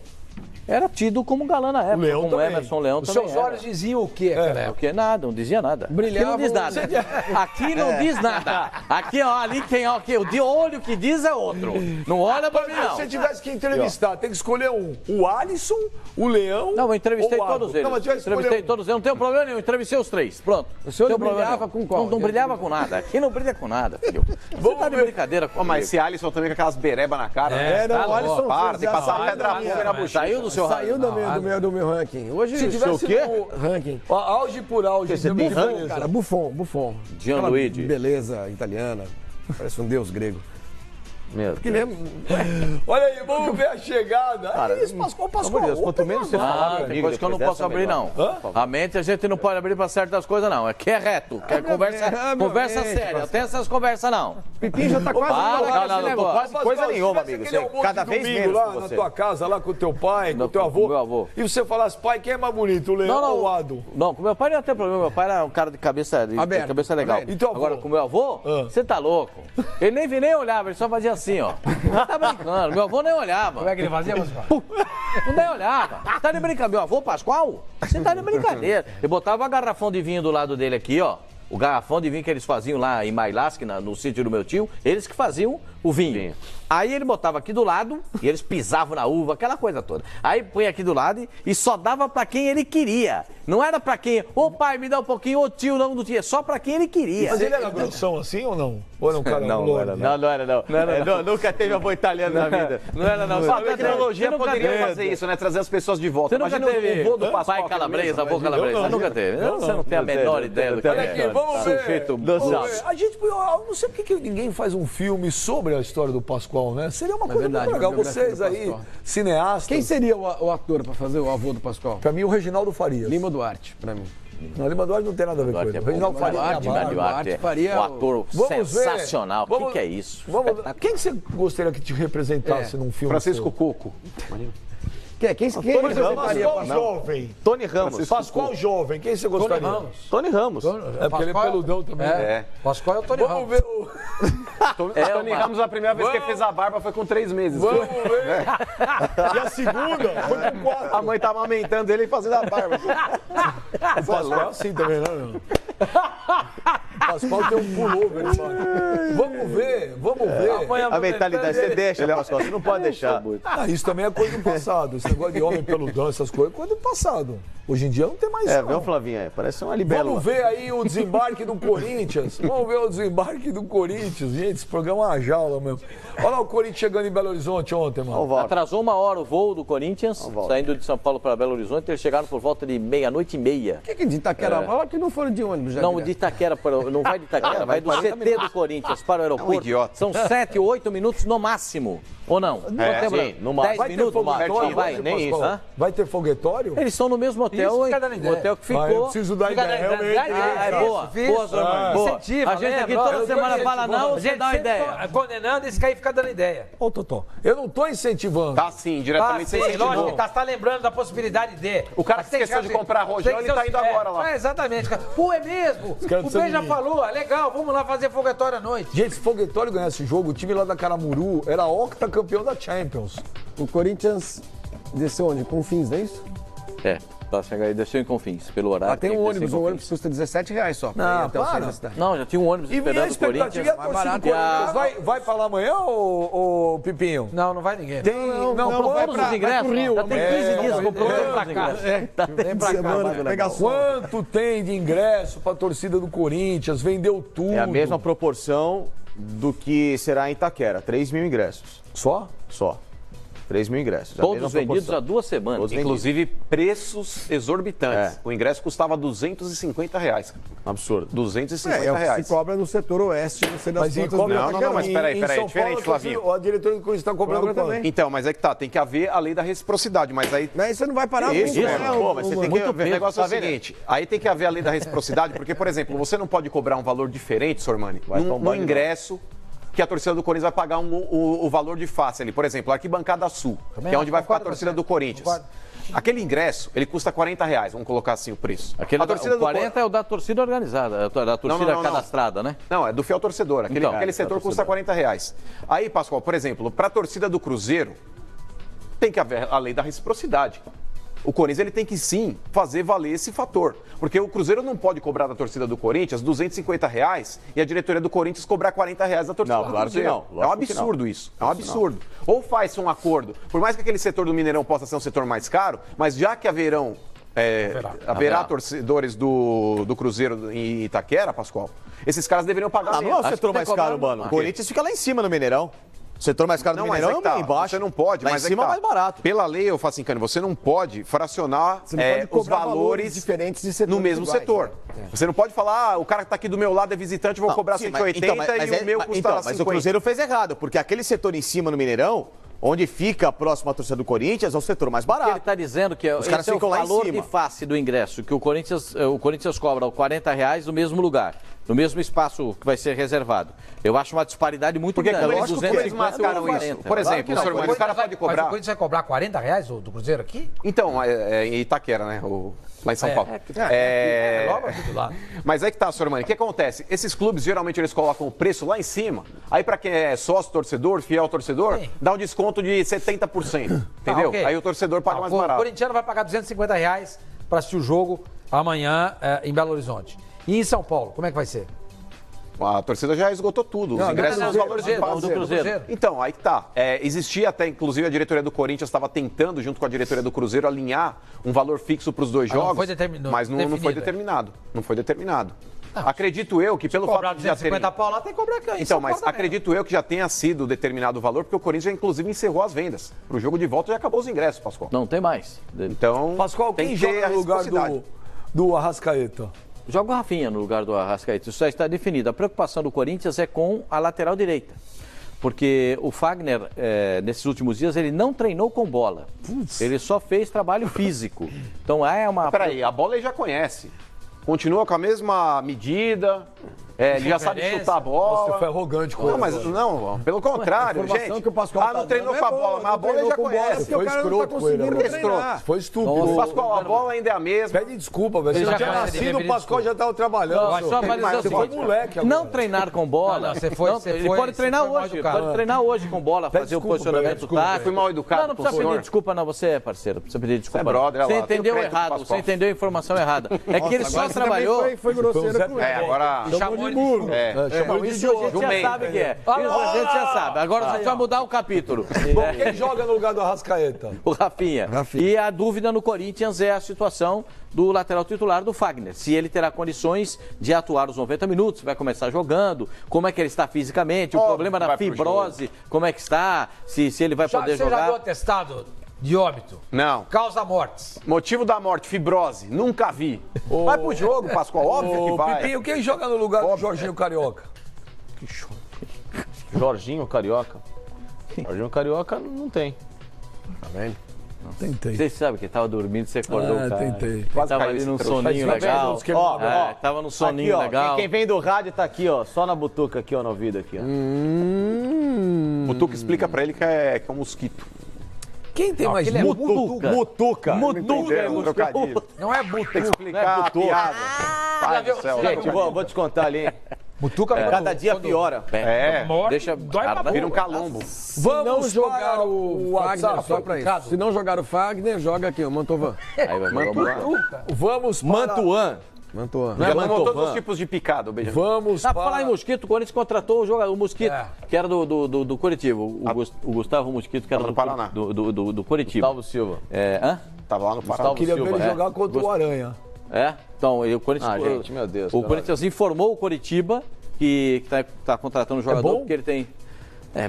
Era tido como galã na época, Leão como também. Emerson Leão Os também seus era. olhos diziam o quê, cara? Porque nada, não dizia nada. Brilhava, Aqui não diz nada. Aqui não diz nada. Aqui, ó, ali quem ó, o de olho que diz é outro. Não olha pra mim, Se não. você tivesse que entrevistar, tem que escolher um. O Alisson, o Leão. Não, eu entrevistei ou o Ado. todos eles. Não, mas tivesse que Entrevistei escolher todos eles, não tem problema nenhum. Entrevistei os três. Pronto. O senhor Não tem problema brilhava nenhum. com qual? Não brilhava com nada. Aqui não brilha com nada, filho. Você tá de ver. brincadeira com Mas esse Alisson também com aquelas bereba na cara. O Alisson Para, tem que passar saiu pedra da minha- fogo na bochecha. Saiu do seu Saiu do meu ranking. Hoje, Se tivesse no ranking. auge por auge. Você tem ranking, Cara, Buffon. Gianluigi. Aquela beleza italiana. Parece um deus grego. Meu Que lembra? Olha aí, vamos ver a chegada. Cara, isso, Pascoal. Deus, quanto menos você falar Tem comigo coisa que eu não depois posso abrir, dessa, não. melhor. A mente a gente não pode abrir pra certas coisas, não. Aqui é reto. Que é conversa séria. Não tem essas conversas, não. Pipim já tá quase Não, tô quase. Coisa nenhuma, amigo. Cada vez menos lá com na você. tua casa, lá com o teu pai, com o teu com avô. o meu avô. E você falasse, pai, quem é mais bonito, o Leão ou o Ado? Não, com meu pai não tem problema. Meu pai era um cara de cabeça, Aberto. cabeça legal. E teu avô? Agora, com meu avô, você tá louco. Ele nem olhava, ele só fazia assim, ó. Tá brincando. Meu avô nem olhava. Como é que ele fazia, Pascoal? Não nem olhava. Tá de brincadeira. Meu avô, Pascoal, você tá de brincadeira. Ele botava um garrafão de vinho do lado dele aqui, ó. O garrafão de vinho que eles faziam lá em Mailasque, no sítio do meu tio, eles que faziam o vinho. Aí ele botava aqui do lado e eles pisavam na uva, aquela coisa toda. Aí põe aqui do lado e só dava pra quem ele queria. Não era pra quem, ô pai, me dá um pouquinho, ô tio, não tinha, só pra quem ele queria. Mas ele era grossão assim ou não? Ou era um cara lorde? Não, nunca teve avô italiano na vida. Não era não. A tecnologia poderia fazer isso, né? Trazer as pessoas de volta. Você nunca Imagina teve o vô do Pascoal. pai calabresa, avô calabresa? Você nunca teve. Você não tem a menor ideia do que Olha aqui, é. vamos ver. Sujeito Vamos doce. ver. A gente, eu não sei por que ninguém faz um filme sobre a história do Pascoal, né? Seria uma coisa verdade, muito legal. uma biografia Vocês do aí, Pascoal. cineastas. Quem seria o ator pra fazer o avô do Pascoal? Pra mim, o Reginaldo Farias. Lima Duarte, pra mim. Não, Lima Duarte não tem nada a ver com ele. O Reginaldo Farias é Duarte, Duarte faria um ator Vamos ver. sensacional. O Vamos- que é isso? Vamos, quem que você gostaria que te representasse num filme? Francisco seu? Coco. Quem você faria Pascoal jovem. Tony Ramos. Pascoal jovem. Quem você gostaria? Tony Ramos. É porque ele é peludão também. É. Pascoal é o Tony Vamos Ramos. ver o... Tony Ramos, a primeira vez que ele fez a barba foi com 3 meses. Vamos ver. E a segunda foi com 4. A mãe tava amamentando ele e fazendo a barba. O Pascoal é assim também, né? Meu? O Pascoal tem um pullover, mano. Vamos ver. A mentalidade, você deixa, Pascoal, você não pode deixar. Isso também é coisa do passado. Esse negócio de homem peludão, essas coisas, é coisa do passado. Hoje em dia não tem mais isso, Vê o não. Flavinho aí, parece uma libélula. Vamos ver aí o desembarque do Corinthians. Vamos ver o desembarque do Corinthians. Gente, esse programa é uma jaula mesmo. Olha lá o Corinthians chegando em Belo Horizonte ontem, mano. Atrasou 1 hora o voo do Corinthians, saindo de São Paulo para Belo Horizonte. Eles chegaram por volta de 00:30. Por que de Itaquera? Fala que não foram de ônibus já. Não, direto. de Itaquera, não vai de Itaquera, vai do CT do Corinthians para o aeroporto. idiota. São 7 ou 8 minutos no máximo. Ou não? Quanto tempo? sim, no máximo. 10 minutos? foguetório? Vai, nem isso. Hã? Vai ter foguetório? Eles estão no mesmo hotel, Isso, hein? fica dando O ideia. hotel que ficou. eu preciso dar Fica ideia, dando realmente. ideia. É boa, Isso. boa, sua irmã, boa. Incentiva, A gente aqui lembra? toda semana fala não, A você gente dá uma sempre ideia. tá condenando, esse cara fica dando ideia. Ô, Totó, eu não tô incentivando. Tá sim, Tá, diretamente sim, sem lógico sentido. que tá lembrando da possibilidade de. O cara Mas tem esqueceu de ser- comprar rojão, tem que ele tá ser- indo agora lá. Exatamente. Cara. Pô, é mesmo. caras O são Beija meninos. Lua, legal, vamos lá fazer foguetório à noite. Gente, se Foguetório ganhar esse jogo, o time lá da Caramuru era octacampeão da Champions. O Corinthians desceu onde? Confins, não é isso? É, tá chegando aí, desceu em Confins, pelo horário. Tem um ônibus, desceu em o ônibus custa R$17 só. pra Não, ir até o centro para. da cidade. Não, já tinha um ônibus E minha esperando o expectativa Corinthians. é a torcida do Corinthians. Vai pra lá amanhã, ô Pipinho? Não, não vai ninguém. Tem, Comprou vai todos os ingressos? Rio, Já tem 15 dias, comprou todos os pra cá. ingressos. Vem pra cá. Pegar sol. Quanto tem de ingresso pra torcida do Corinthians? Vendeu tudo. É a mesma proporção do que será em Itaquera. 3 mil ingressos. Só? Só. 3 mil ingressos. Todos vendidos há 2 semanas. Todos Inclusive, preços exorbitantes. O ingresso custava R$250. Absurdo. R$250. Se cobra no setor oeste, não sei das Mas quantas. Não, mas peraí, Em São diferente, Paulo, Flavinho. a diretoria do Corinthians está cobrando Cobra quanto? também. Então, mas é que tá, tem que haver a lei da reciprocidade, mas aí... Mas você não vai parar Isso, nunca, mesmo. né, Pô, mas você tem que muito ver. O peso, negócio é o tá vendo? seguinte: aí tem que haver a lei da reciprocidade, porque, por exemplo, você não pode cobrar um valor diferente, Sormani, Vai no tombar de ingresso que a torcida do Corinthians vai pagar o valor de face ali. Por exemplo, a Arquibancada Sul, que é onde vai ficar a torcida do Corinthians. Concordo. Aquele ingresso, ele custa R$40, vamos colocar assim o preço. Aquele a torcida o 40 é o da torcida organizada, da torcida não. cadastrada, né? Não, é do fiel torcedor. Aquele setor custa R$40. Aí, Pascoal, por exemplo, para a torcida do Cruzeiro, tem que haver a lei da reciprocidade. O Corinthians ele tem que sim fazer valer esse fator. Porque o Cruzeiro não pode cobrar da torcida do Corinthians R$250 e a diretoria do Corinthians cobrar R$40 da torcida Não, do claro que Cruzeiro. não. É um Lógico que absurdo isso. É um absurdo. Ou faz um acordo, por mais que aquele setor do Mineirão possa ser um setor mais caro, mas já que haverá torcedores do Cruzeiro em Itaquera, Pascoal, esses caras deveriam pagar Ah, não é o menos. setor mais caro, mano. O Corinthians fica lá em cima no Mineirão. O setor mais caro do Não, mas Mineirão é que é tá, embaixo. você não pode, lá mas em cima é que é tá. mais barato. Pela lei, eu Facincani, você não pode fracionar Você não pode os cobrar valores diferentes de setores no mesmo iguais, setor. Você não pode falar, o cara que está aqui do meu lado é visitante, vou cobrar 180 e o meu custa Mas 50. o Cruzeiro fez errado, porque aquele setor em cima no Mineirão, onde fica próximo à torcida do Corinthians, é o setor mais Ele barato. está dizendo que Os caras esse é o ficam lá em valor cima. de face do ingresso, que o Corinthians cobra R$40 no mesmo lugar, no mesmo espaço que vai ser reservado. Eu acho uma disparidade muito Porque grande. lógico que eles mascaram isso. Por exemplo, Claro que não. o cara pode Mas o cobrar... Corinthians vai cobrar R$40 do Cruzeiro aqui? Então, em Itaquera, né? Lá em São Paulo. Logo aqui do lado. Mas é que tá, Sormani, o que acontece? Esses clubes, geralmente, eles colocam o preço lá em cima. Aí, pra quem é sócio torcedor, fiel torcedor, Sim. dá um desconto de 70%. Entendeu? ok. Aí o torcedor paga mais O barato. corintiano vai pagar R$250 para assistir o jogo amanhã em Belo Horizonte. E em São Paulo, como é que vai ser? A torcida já esgotou tudo. Os ingressos são os valores de base. do Cruzeiro. Então, aí que tá. Existia até, inclusive, a diretoria do Corinthians estava tentando, junto com a diretoria do Cruzeiro, alinhar um valor fixo para os dois não jogos. foi determinado, mas não foi definido, determinado. Não foi determinado. Acredito eu que pelo Cobrar fato de já terem... 250 pau lá, tem que cobrar aqui. Então, mas acredito eu que já tenha sido determinado o valor, porque o Corinthians já, inclusive, encerrou as vendas. Para o jogo de volta já acabou os ingressos, Pascoal. Não, tem mais. Então, Pascoal, tem quem que ter joga a no lugar reciprocidade. do Arrascaeta? Joga o Rafinha no lugar do Arrascaeta. Isso já está definido. A preocupação do Corinthians é com a lateral direita. Porque o Fagner, nesses últimos dias, ele não treinou com bola. Ele só fez trabalho físico. Então é uma... Peraí, a bola ele já conhece. Continua com a mesma medida. Ele já sabe chutar a bola. Você foi arrogante com Não, ele. mas não, pelo contrário, informação gente. que o Pascoal não tá treinou dando com a é bola, boa, mas a não bola ele treinou já com bola, conhece. porque o cara não tá conseguindo treinar. Foi estúpido. Pascoal, a bola ainda é a mesma. Pede desculpa, velho. Você Ele já já tinha conhece, ele nascido, o deveria Pascoal já estava trabalhando. Não, só pra dizer o Você foi seguinte, moleque agora. não treinar com bola. Não, você foi- não, você ele foi- pode treinar você foi mal hoje. educado. Pode treinar hoje com bola, Pede fazer o desculpa, posicionamento Pedro, desculpa. tático. Fui mal educado Não, não com precisa o senhor. pedir desculpa, não. Você é parceiro. Não precisa pedir desculpa. Você é brother, não. olha Você lá, tenho entendeu crédito, errado. Pascoal. Você entendeu a informação errada. É que ele só Agora você também trabalhou. Foi grosseiro com ele. Agora... E chamou de burro. Não, isso a gente já sabe que é. Isso a gente já sabe. Agora a gente vai mudar o capítulo. Bom, quem joga no lugar do Arrascaeta? O Rafinha. E a dúvida no Corinthians é a situação do lateral titular do Fagner. Se ele terá condições de atuar os 90 minutos, vai começar jogando, como é que ele está fisicamente, o Óbvio problema que da vai pro fibrose, como é que está, se ele vai poder Você já deu jogar. atestado de óbito? Não. Causa mortes. Motivo da morte, fibrose. Nunca vi. Vai pro jogo, Pascoal. Óbvio que Ô, vai. Pipinho, quem joga no lugar do Jorginho Carioca? Jorginho Carioca. Jorginho Carioca não tem. Tá vendo? Tentei. Você sabe que ele estava dormindo, você acordou o cara. Tentei. Quase Tava caiu ali esse num trouxa. soninho Faz legal. minutos que ele não É, tava num soninho aqui, ó, legal. Quem vem do rádio tá aqui, ó. Só na butuca aqui, ó, no ouvido aqui, ó. O Tuca explica pra ele que é um mosquito. Quem tem mais aquele é músculo? Mutuca. Entendeu? Trocadilho. Não é butuca. Explicar a piada. Pai do céu. Gente, vou te contar ali, hein? Mutuca Cada dia piora. Deixa. Vira um calombo. Vamos jogar para o WhatsApp. Fagner só pra isso. Se não jogar o Fagner, joga aqui, o Mantovan. Aí vai Vamos para... Mantuan. Mantovan. Já tomou todos Mantovan. os tipos de picado, Benjamin. Vamos Pra para... falar em Mosquito, o Corinthians contratou o Mosquito, que era do Coritiba. O Gustavo Mosquito, que era do Paraná. do Coritiba. Gustavo Silva. Tava lá no Paraná. Eu queria ver ele Silva, jogar contra o Aranha. Então, o Corinthians. Gente, meu Deus. O Corinthians informou o Coritiba que tá contratando um jogador, bom? porque ele tem.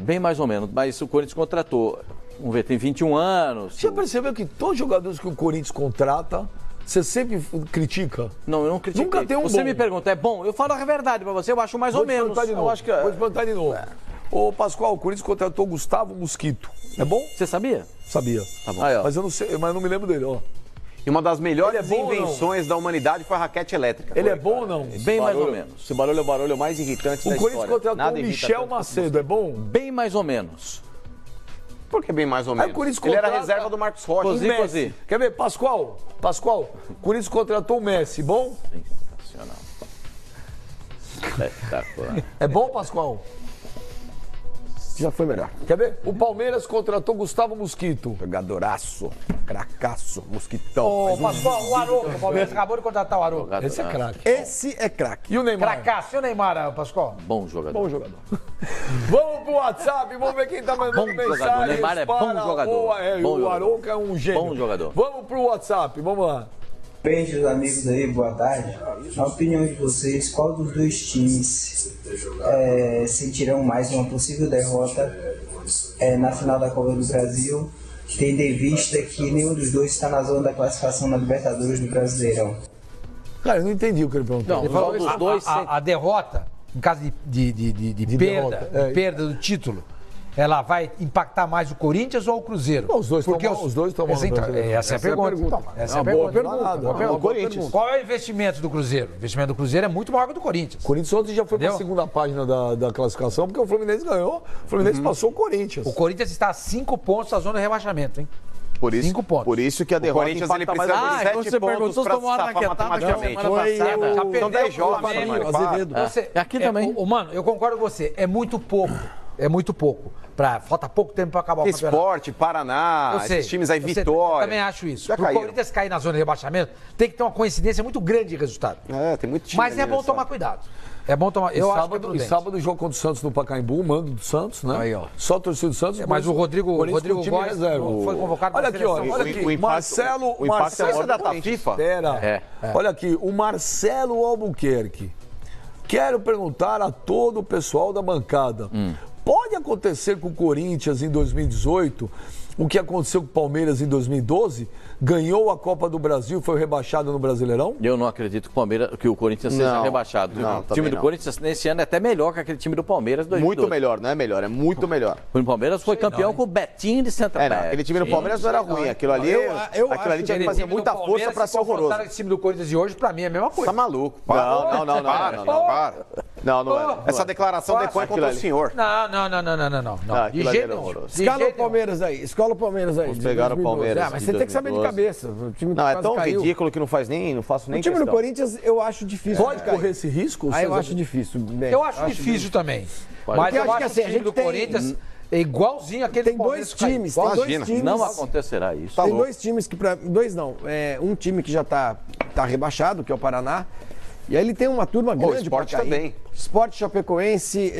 Bem mais ou menos, mas o Corinthians contratou. Vamos ver, tem 21 anos. Você já percebeu que todos os jogadores que o Corinthians contrata, você sempre critica? Não, eu não critiquei. Nunca tem um Você bom. me pergunta, é bom? Eu falo a verdade pra você, eu acho mais ou menos. Vou te perguntar de novo. Ô, Pascoal, o Corinthians contratou Gustavo Mosquito. É bom? Você sabia? Sabia. Tá bom. Mas eu não sei, mas não me lembro dele, ó. E uma das melhores Ele é bom ou não? invenções da humanidade foi a raquete elétrica. Ele é bom ou não? Bem mais ou menos. Esse barulho é o barulho mais irritante da O Corinthians história. contratou Nada o irrita Michel tanto. Macedo, é bom? Bem mais ou menos. Por que bem mais ou Aí menos? o Corinthians Ele era contrata- reserva do Marcos Rocha. O Cozi, Messi. Cozi. Quer ver, Pascoal? O Corinthians contratou o Messi, bom? Sensacional. Espetacular. É bom, Pascoal? Já foi melhor. Quer ver? O Palmeiras contratou Gustavo Mosquito. Jogadoraço, cracaço, mosquitão. Ô, Pascoal, o Arouca, o Palmeiras acabou de contratar o Arouca. Esse é craque. Esse é craque. E o Neymar? Cracaço, e o Neymar, Pascoal? Bom jogador. Bom jogador. Vamos pro WhatsApp, vamos ver quem tá mandando Bom mensagem. jogador. Neymar é bom jogador. Bom o jogador. Arouca é um gênio. Bom jogador. Vamos pro WhatsApp, vamos lá. Beijos, amigos aí, boa tarde. Na opinião de vocês, qual dos dois times sentirão mais uma possível derrota na final da Copa do Brasil, tendo em vista que nenhum dos dois está na zona da classificação na Libertadores do Brasileirão? Cara, eu não entendi o que ele perguntou. Não, Ele falou os dois a derrota, em caso de derrota, perda do título, ela vai impactar mais o Corinthians ou o Cruzeiro? Não, os dois estão mal no Então, Brasileiro. essa é a pergunta. Essa é a boa pergunta. pergunta. Boa pergunta. Qual é o investimento do Cruzeiro? O investimento do Cruzeiro é muito maior que o do Corinthians. O Corinthians ontem já foi para a Entendeu? segunda página da classificação, porque o Fluminense ganhou. O Fluminense passou o Corinthians. O Corinthians está a 5 pontos da zona de rebaixamento, hein? Por isso, 5 pontos. Por isso que a O derrota Corinthians ele impacta mais precisa a de então 7 você pontos perguntou se para tomou uma safar raquetada matematicamente. semana passada. Já São perdeu 10 pro jogos, Flamengo. Mário. Azevedo. Aqui também. Mano, eu concordo com você. É muito pouco. É muito pouco. Falta pouco tempo para acabar o campeonato. Esporte, Paraná, Eu sei, esses times aí, eu sei, Vitória. eu também acho isso. Já Para o caíram. Corinthians cair na zona de rebaixamento, tem que ter uma coincidência muito grande de resultado. Tem muito time. Mas é ali bom nessa- tomar cuidado. É bom tomar. E Eu acho que é sábado, prudente. e sábado o jogo contra o Santos no Pacaembu, mando do Santos, né? Aí, ó. Só a torcida do Santos. Mas o Rodrigo Corinthians com time Góes reserva. foi convocado Olha pra aqui, ó. seleção. Olha aqui. O impacto- Marcelo. o impacto Marcelo é maior da do Corinthians. FIFA. Espera. Olha aqui, o Marcelo Albuquerque. Quero perguntar a todo o pessoal da bancada. Pode acontecer com o Corinthians em 2018 o que aconteceu com o Palmeiras em 2012? Ganhou a Copa do Brasil e foi rebaixado no Brasileirão? Eu não acredito que o Corinthians seja Não, rebaixado. não, O time também do não. Corinthians nesse ano é até melhor que aquele time do Palmeiras. 2012. Muito melhor, não é melhor, é muito melhor. O Palmeiras foi campeão com o Betinho de Santa Não, aquele time do Palmeiras não era ruim. Aquilo ali, aquilo ali tinha que fazer muita força para ser horroroso. Esse time do Corinthians de hoje, pra mim, é a mesma coisa. Tá maluco. Não, Para. Para. Não era. Essa declaração depõe contra o senhor. Não. De aquilo ali jeito era nenhum. horroroso. De Escala o jeito nenhum. Palmeiras aí. Escola o Palmeiras aí. Vamos de pegar o 2012. Palmeiras. Ah, mas de você tem que saber de 2012. cabeça. O time Não, é quase tão caiu. ridículo que não faço nem O time do questão. Corinthians eu acho difícil. Pode correr esse risco? Ah, eu César? acho difícil. Eu acho difícil também. Mas Porque eu eu acho acho que que assim, o a time gente do tem- Corinthians é igualzinho aquele Tem Palmeiras dois que caiu. times, tem dois Imagina. times. Não acontecerá isso. Tem dois times que pra. Dois não. Um time que já tá rebaixado, que é o Paraná. E aí ele tem uma turma grande Sport pra cair. também. Sport, Chapecoense,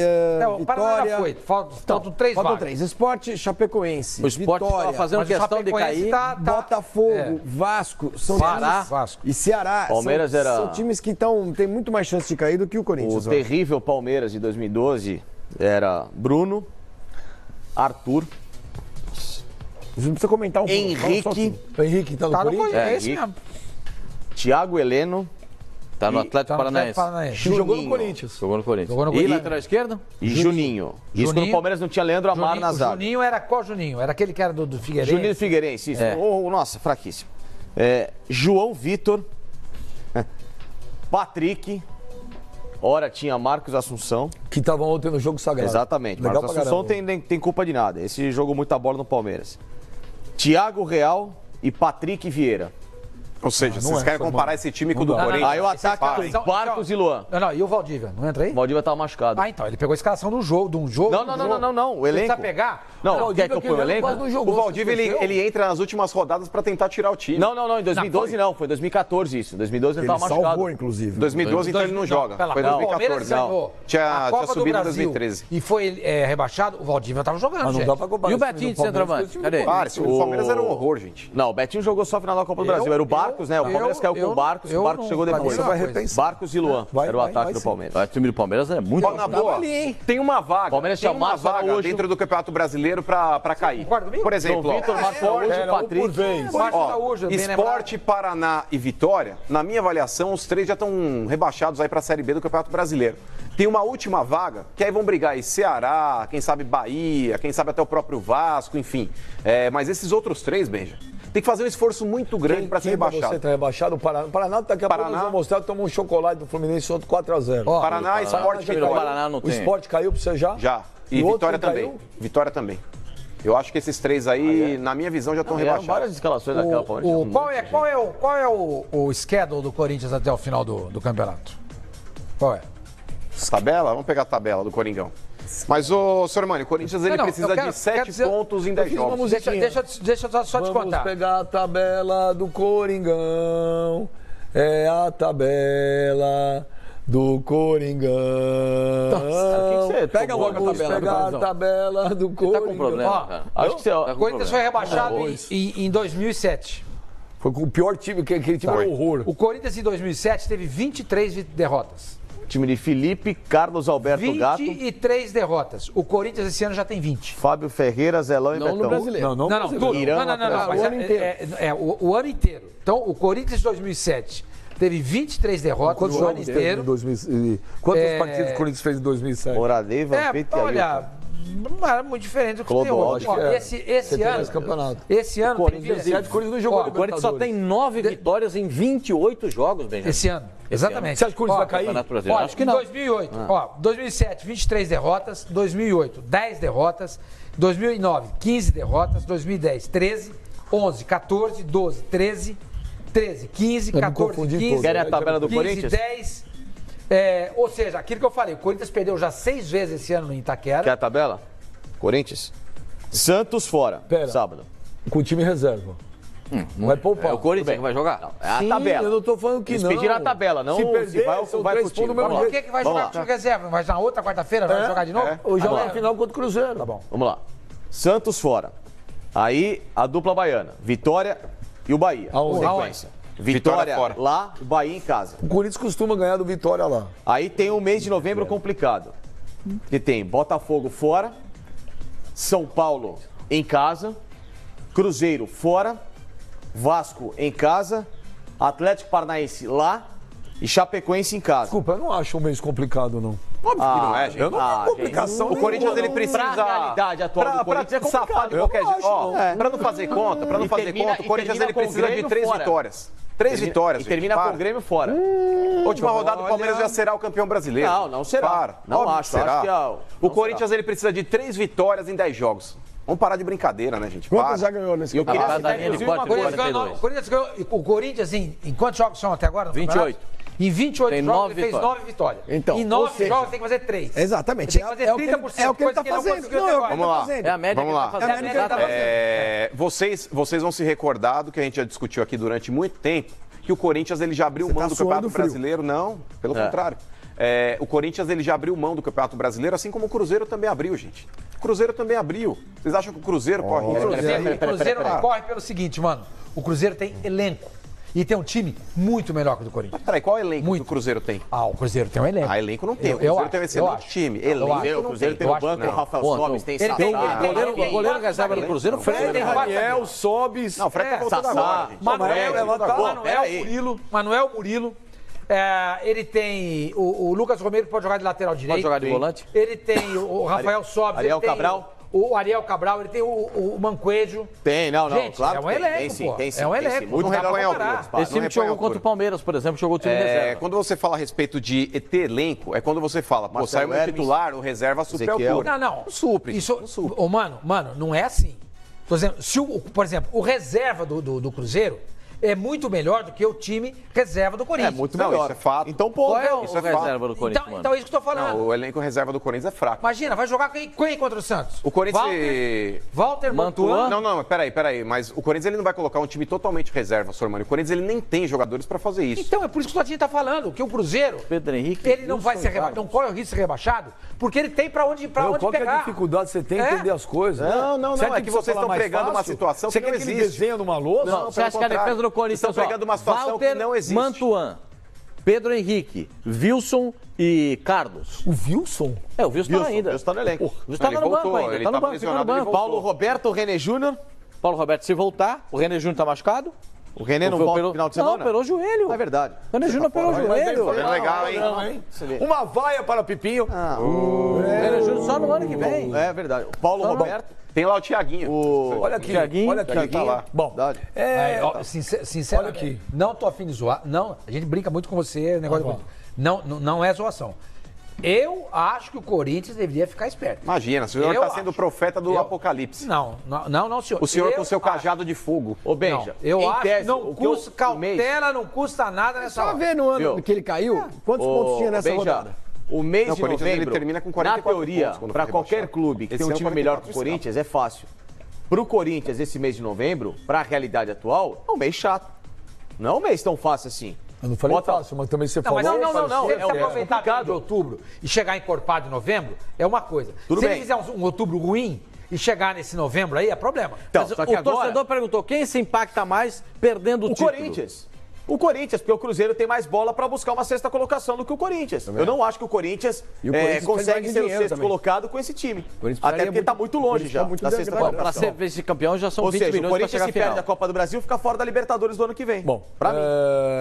O Paraná Vitória. já foi. Faltam 3 Faltam vagas. 3. Sport, Chapecoense, O Sport estava Vitória, fazendo Mas o questão de Chapecoense cair. Botafogo, Vasco, São Ceará. times- Vasco. e Ceará. Palmeiras são, era- são times que têm muito mais chance de cair do que o O Corinthians. ó. terrível Palmeiras de 2012 era Bruno, Arthur, Não precisa comentar um pouco. fala só Henrique, O Henrique tá no Tá no Corinthians? Corinthians, é esse Henrique. mesmo. Thiago Heleno Tá no Atlético Tá no Paranaense. Atlético Paranaense. Que jogou no Juninho. Corinthians. Jogou no Corinthians. Jogou no E Corinthians. lateral esquerdo? e Juninho. Isso quando Juninho. o Palmeiras não tinha Leandro Amar na O zaga. Juninho era qual Juninho? Era aquele que era do Figueirense? Juninho Figueirense, isso. É. Nossa, fraquíssimo. João Vitor, Patrick, ora tinha Marcos Assunção. Que estavam ontem no jogo sagrado. Exatamente, Legal Marcos pra Assunção caramba. tem culpa de nada. Esse jogou muita bola no Palmeiras. Thiago Real e Patrick Vieira. Ou seja, vocês querem comparar esse time com o do Corinthians? Aí o ataque é Barcos e Luan. Não, e o Valdívia? Não entra aí? O Valdívia tava machucado. Então, ele pegou a escalação de um jogo. Não. O elenco. Precisa pegar? Não, quer que eu ponha o elenco? O Valdívia, ele entra nas últimas rodadas pra tentar tirar o time. Não, em 2012 não, foi em 2014 isso. Em 2012 ele tava machucado. Salvou, inclusive. 2012 então ele não joga. Foi em 2014. Não. Tinha subido em 2013. E foi rebaixado, o Valdívia tava jogando, Mas não dá pra comparar. E o Betinho de centroavante? Cadê? Esse time do Palmeiras era um horror, gente. Não, o Betinho jogou só a final da Copa do Brasil. Era o Barcos, né? O Palmeiras caiu com o Barcos chegou depois. Você vai repensar. Barcos e Luan era o ataque do Palmeiras. O time do Palmeiras é muito... Na boa, tem uma vaga. Palmeiras Tem tinha uma Massa vaga hoje. dentro do Campeonato Brasileiro pra cair. Por exemplo, Vitor marcou hoje, o Patrick. Sport, Paraná e Vitória, na minha avaliação, os três já estão rebaixados aí pra Série B do Campeonato Brasileiro. Tem uma última vaga, que aí vão brigar aí Ceará, quem sabe Bahia, quem sabe até o próprio Vasco, enfim. Mas esses outros três, Benja, tem que fazer um esforço muito grande para ser rebaixado. Você tá rebaixado, o Paraná daqui a pouco nós vamos mostrar que tomou um chocolate do Fluminense ontem 4-0. Paraná, Sport, Vitória. Paraná não tem. O Sport caiu pra você já? Já. E Vitória também. Vitória também. Eu acho que esses três aí, na minha visão, já estão rebaixados. Várias escalações daquela Palmeiras. Qual é o schedule do Corinthians até o final do campeonato? Qual é? Tabela? Vamos pegar a tabela do Coringão. Mas, ô, senhor Mani, o Corinthians ele precisa de 7 pontos em 10 jogos. Deixa eu só te contar. Vamos pegar a tabela do Coringão. É a tabela do Coringão. Pega logo a tabela do Coringão. Tá com problema, cara. Acho que O Corinthians foi rebaixado em 2007. Foi com o pior time, aquele time era horror. O Corinthians em 2007 teve 23 derrotas. Time de Felipe, Carlos Alberto Gato. 23 derrotas. O Corinthians esse ano já tem 20. Fábio Ferreira, Zelão e Betão. No brasileiro. Não, o ano inteiro. Então, o Corinthians em 2007 teve 23 derrotas no ano inteiro. Quantas partidas o Corinthians fez em 2007? Moradei, Vampeta e olha, era muito diferente do que tem hoje. Esse ano, o Corinthians não jogou. O Corinthians só tem 9 vitórias em 28 jogos, Benjamin. Esse ano. Exatamente. Você acha que o Corinthians vai cair? Acho que não. 2008, 2007, 23 derrotas, 2008, 10 derrotas, 2009, 15 derrotas, 2010, 13, 11, 14, 12, 13, 15, 14, 15, Querem a tabela do 15, Corinthians? 10. Ou seja, aquilo que eu falei, o Corinthians perdeu já 6 vezes esse ano no Itaquera. Quer a tabela? Corinthians. Santos fora, sábado. Com o time reserva. Não vai poupar. É o Corinthians que vai jogar? Não, é a tabela. Eu não tô falando que Eles não. pediram a tabela, não se perder, vai são pro 3 time. pontos do mesmo Por jeito. que vai jogar com o time reserva? Vai na outra quarta-feira? Vai jogar de novo? Ou joga na final contra o Cruzeiro. Tá bom. Vamos lá. Santos fora. Aí a dupla baiana. Vitória e o Bahia. Sequência. Vitória fora. Lá, o Bahia em casa. O Corinthians costuma ganhar do Vitória lá. Aí tem o mês de novembro complicado. Que tem Botafogo fora, São Paulo em casa, Cruzeiro fora, Vasco em casa, Atlético Paranaense lá e Chapecoense em casa. Desculpa, eu não acho um mês complicado, não. Óbvio que não é, gente. Eu não tenho complicação. O Corinthians ele precisa. Pra realidade atual do Corinthians é complicado. Safar de qualquer jeito. Pra não fazer conta, o Corinthians ele precisa de 3 vitórias. 3 vitórias. E termina com o Grêmio fora. Última rodada, o Palmeiras já será o campeão brasileiro. Não será. Não Óbvio acho. que será. Acho que o Corinthians ele precisa de 3 vitórias em 10 jogos. Vamos parar de brincadeira, né, gente? Quantas já ganhou nesse campeonato? O Corinthians, em quantos jogos são até agora? 28. Em 28 tem jogos ele fez 9 vitórias. Então, em 9 jogos tem que fazer 3. Exatamente. Tem que fazer 30%. É o que ele está fazendo. Não, é o que ele está fazendo. É a média que ele tá fazendo. É a média que ele tá fazendo. Vocês vão se recordar do que a gente já discutiu aqui durante muito tempo, que o Corinthians ele já abriu mão do Campeonato Brasileiro. Não, pelo contrário. O Corinthians ele já abriu mão do Campeonato Brasileiro, assim como o Cruzeiro também abriu, gente. O Cruzeiro também abriu. Vocês acham que o Cruzeiro corre risco? O Cruzeiro não corre pelo seguinte, mano. O Cruzeiro tem elenco. E tem um time muito melhor que o do Corinthians. Peraí, qual elenco que o Cruzeiro tem? O Cruzeiro tem um elenco. Elenco não tem. O Cruzeiro tem um excelente time. O Cruzeiro tem o banco, o Rafael Sobis, tem Sassá. O goleiro reserva do Cruzeiro, Fred, Daniel, Sobis. Não, Fred tá voltando agora, gente. Manuel Murilo. Ele tem o Lucas Romero, que pode jogar de lateral direito. Pode jogar de volante. Ele tem o Rafael Sobis. Ariel Cabral. O Ariel Cabral, ele tem o Mancoejo. Tem, Gente, claro. É um elenco, pô. É um elenco. Não repõe a altura. Esse time que jogou contra o Palmeiras, por exemplo, jogou o time reserva. Quando você fala a respeito de ter elenco, é quando você fala, pô, saiu meu titular, o reserva supre a altura. Não. Supre. Mano, não é assim. Por exemplo, o reserva do Cruzeiro é muito melhor do que o time reserva do Corinthians. É muito melhor. Isso é fato. Então, pô, Qual é o isso é reserva do Corinthians, mano? Então é isso que eu tô falando. Não, o elenco reserva do Corinthians é fraco. Imagina, vai jogar quem contra o Santos? O Corinthians... Walter Mantuan. Não, peraí. Mas o Corinthians ele não vai colocar um time totalmente reserva, Sormani. O Corinthians ele nem tem jogadores pra fazer isso. Então, é por isso que o Tadinho tá falando, que o Cruzeiro, Pedro Henrique, ele não vai ser rebaixado, não corre o risco de ser rebaixado, porque ele tem pra onde Qual que é pegar. a dificuldade você tem em entender as coisas? Não, Você é acha que precisa vocês falar estão mais pregando uma fácil? situação Você que não quer que ele existe. desenha numa lousa? Não, você acha que a defesa do Corinthians Estão pegando uma situação Walter que não existe. Mantuan, Pedro Henrique, Wilson e Carlos. O Wilson? É, o Wilson tá ainda. Wilson está no elenco. O Wilson tava Ele no banco voltou, ainda. ele Tá no tava banco, fica no lesionado, ele banco. voltou. Paulo Roberto, René Júnior. Paulo Roberto, se voltar, o René Júnior tá machucado. O René não volta no final de semana? Não, operou o joelho. É verdade. O René Júnior operou o joelho. Tá vendo legal, hein? Uma vaia para Pipinho. O René Júnior só no ano que vem. É verdade. O Paulo Roberto. Tem lá o Thiaguinho. Olha aqui, Thiaguinho, olha aqui. Thiaguinho tá lá. Bom, Verdade. Sinceramente, Olha aqui. não tô afim de zoar. Não, a gente brinca muito com você, negócio não é zoação. Eu acho que o Corinthians deveria ficar esperto. Imagina, o senhor Eu está sendo acho. profeta do Eu- apocalipse. Não, senhor. O senhor Eu com seu acho. cajado de fogo. Ô, Benja, Eu em acho tese, que não o que eu- custa, o mês- cautela não custa nada nessa Só hora. ver no ano Viu? que ele caiu, quantos pontos tinha nessa Benja, rodada? O mês Não, o de Corinthians, ele novembro, termina com na 44 teoria, pontos quando para for qualquer rebaixado. clube que Esse tem um ano time melhor que o 44 esse Corinthians, é fácil. Pro Corinthians, esse mês de novembro, para a realidade atual, é um mês chato. Não é um mês tão fácil assim. eu não falei Bota- fácil, mas também você Não, falou. mas não. Se ele é se um aproveitar complicado. de outubro e chegar encorpado em novembro, é uma coisa. Tudo Se bem. ele fizer um outubro ruim e chegar nesse novembro aí, é problema. Então, Mas só que o agora, torcedor perguntou, quem se impacta mais perdendo o o título? Corinthians. O Corinthians, porque o Cruzeiro tem mais bola para buscar uma sexta colocação do que o Corinthians. Eu não acho que o Corinthians, E o Corinthians consegue precisa de ser o dinheiro sexto também. colocado com esse time. Corinthians Até precisaria porque está muito- muito longe Corinthians já tá muito da sexta degradado. Para colocação. ser vice-campeão já são Ou 20 seja, o milhões para Corinthians chegar à se perde final. a Copa do Brasil, fica fora da Libertadores do ano que vem. Bom, Pra mim.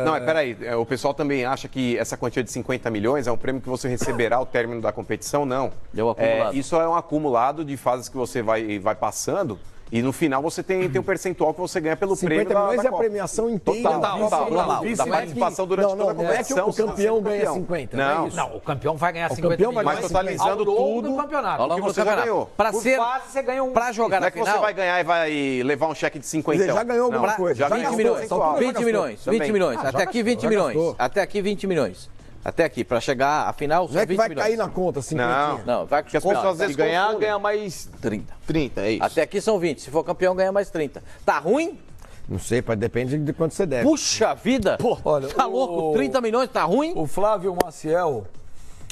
Não, peraí. O pessoal também acha que essa quantia de 50 milhões é um prêmio que você receberá ao término da competição. Não. É o acumulado. Isso é um acumulado de fases que você vai passando. E no final você tem um percentual que você ganha pelo 50 prêmio milhões da é a Copa. premiação inteira. Total, da total. Copa. Não, da participação durante não, toda a não é que competição. o campeão ganha 50. Não. é isso. Não, o campeão vai ganhar 50 campeão vai milhões ganhar 50. ao longo tudo do campeonato. Ao longo que do você já campeonato. ganhou. Para Por ser, fase, você ganha um... para jogar Não na é que você final, vai ganhar e vai levar um cheque de 50. Você já ganhou alguma Não, coisa. Já 20 ganhou. milhões, Percentual. 20 milhões, 20 Também. milhões, Ah, até aqui 20 já milhões, gastou. até aqui 20 milhões, até aqui, para chegar à final Não são é que 20 vai milhões. cair na conta, 50. Não. Não, vai Porque as pessoas às Se vezes ganhar, confundem. ganha mais 30. 30, é isso. Até aqui são 20, se for campeão ganha mais 30. Tá ruim? Não sei, depende de quanto você deve. Puxa vida! olha, Tá louco? 30 milhões tá ruim? O Flávio Maciel,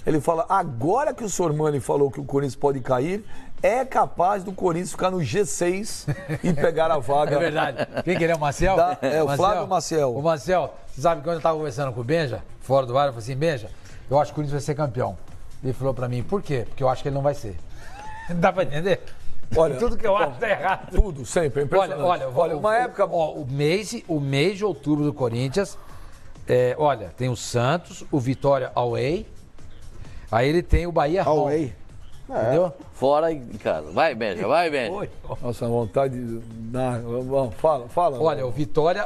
ele fala, agora que o Sormani falou que o Corinthians pode cair, é capaz do Corinthians ficar no G6 e pegar a vaga. É verdade. Quem que ele é, o Marcel? O Flávio Maciel. O Marcel, você sabe que quando eu estava conversando com o Benja, fora do ar, eu falei assim, Benja, eu acho que o Corinthians vai ser campeão. Ele falou pra mim, por quê? Porque eu acho que ele não vai ser. Dá pra entender? Olha, Tudo que eu acho tá errado. Tudo, sempre, é impressionante. Olha, uma época... o mês de outubro do Corinthians, olha, tem o Santos, o Vitória Away, aí ele tem o Bahia Home. Away. Entendeu? Fora em casa. Vai, Benja, vai, Benja. Oi. Nossa, vontade de... Não, fala. Olha, o Vitória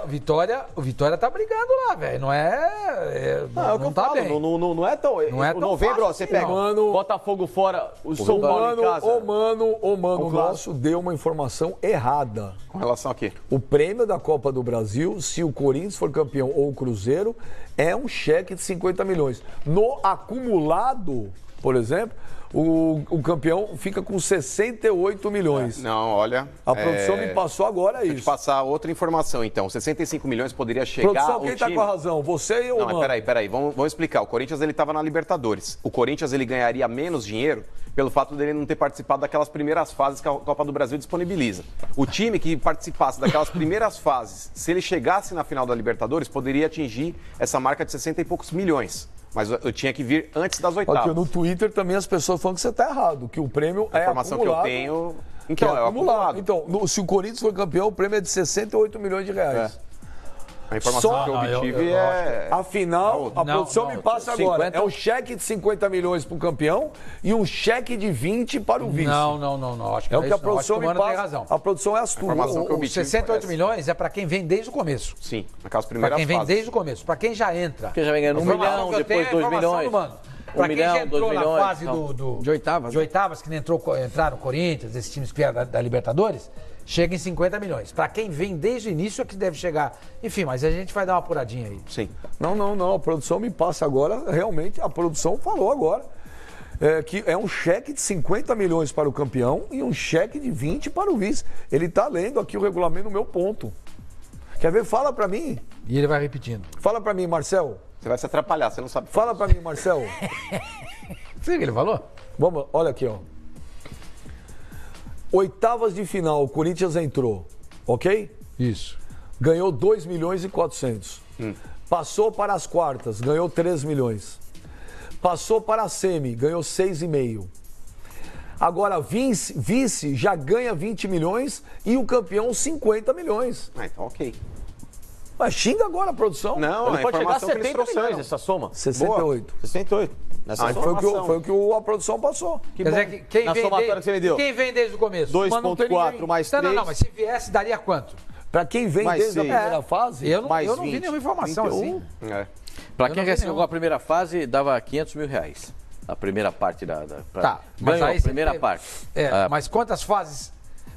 tá brigando lá, velho. Não é Não, é o que não eu tá falo, bem. não é tão... Não é o tão novembro, fácil ó, você assim, pega não. Mano, Botafogo fora, o São Paulo em casa. O mano O clássico. nosso deu uma informação errada. Com relação a quê? O prêmio da Copa do Brasil, se o Corinthians for campeão ou o Cruzeiro, é um cheque de 50 milhões. No acumulado, por exemplo, o campeão fica com 68 milhões. Não, olha... A produção me passou agora Deixa eu te isso. passar outra informação, então. 65 milhões poderia chegar Produção, ao quem time... tá com a razão? Você ou o Não, mas Mano? peraí. Vamos explicar. O Corinthians, ele estava na Libertadores. O Corinthians, ele ganharia menos dinheiro pelo fato dele não ter participado daquelas primeiras fases que a Copa do Brasil disponibiliza. O time que participasse daquelas primeiras fases, se ele chegasse na final da Libertadores, poderia atingir essa marca de 60 e poucos milhões. Mas eu tinha que vir antes das oitavas. Porque no Twitter também as pessoas falam que você tá errado, que o prêmio A é informação acumulado. que eu tenho... Que Então, é é acumulado. acumulado. Então, se o Corinthians for campeão, o prêmio é de 68 milhões de reais. A informação Só- que eu Não, obtive eu é... Afinal, a Não, produção não, me passa agora. 50. É um cheque de 50 milhões para o campeão e um cheque de 20 para o vice. Não. Acho que É o não que a isso, não. Acho produção que o me Mano tem passa. razão. A produção é astuta. Informação que eu Os obtive 68 foi milhões é pra quem vem desde o começo. Sim, naquelas Pra primeiras quem vem fases. desde o começo. Pra quem já entra. Porque já vem ganhando 1 Informação milhão, que eu tenho depois é 2 informação milhões. do Mano. 1 Pra quem milhão, já entrou 2 na milhões, fase então. do... De oitavas. De oitavas, que entraram o Corinthians, esses times que vieram da Libertadores, chega em 50 milhões. Para quem vem desde o início é que deve chegar. Enfim, mas a gente vai dar uma apuradinha aí. Sim. Não. A produção me passa agora, realmente, a produção falou agora. Que é um cheque de 50 milhões para o campeão e um cheque de 20 para o vice. Ele está lendo aqui o regulamento no meu ponto. Quer ver? Fala para mim. E ele vai repetindo. Fala para mim, Marcel. Você vai se atrapalhar, você não sabe. Fala para mim, Marcel. Você viu o que ele falou? Vamos, olha aqui, ó. Oitavas de final, o Corinthians entrou, ok? Isso. Ganhou 2 milhões e 400. Passou para as quartas, ganhou 3 milhões. Passou para a semi, ganhou 6,5. Agora, vice já ganha 20 milhões e o campeão 50 milhões. Então ok. Mas xinga agora a produção. Não, Ele a pode chegar a informação que eles 70 trouxeram milhões. essa soma. 68. 68. Nessa Foi o que a produção passou. Quer dizer, que quem Na vem somatória que você me deu. Quem vem desde o começo? 2,4 mais 3. Não, mas se viesse, daria quanto? Para quem vem Mais desde a 6. primeira fase, Eu não vi 20, nenhuma informação 21. assim. Para Eu quem não vi recebeu nenhum. a primeira fase, dava 500 mil reais. A primeira parte Tá, mas ganhou aí a você primeira teve- parte. Mas quantas fases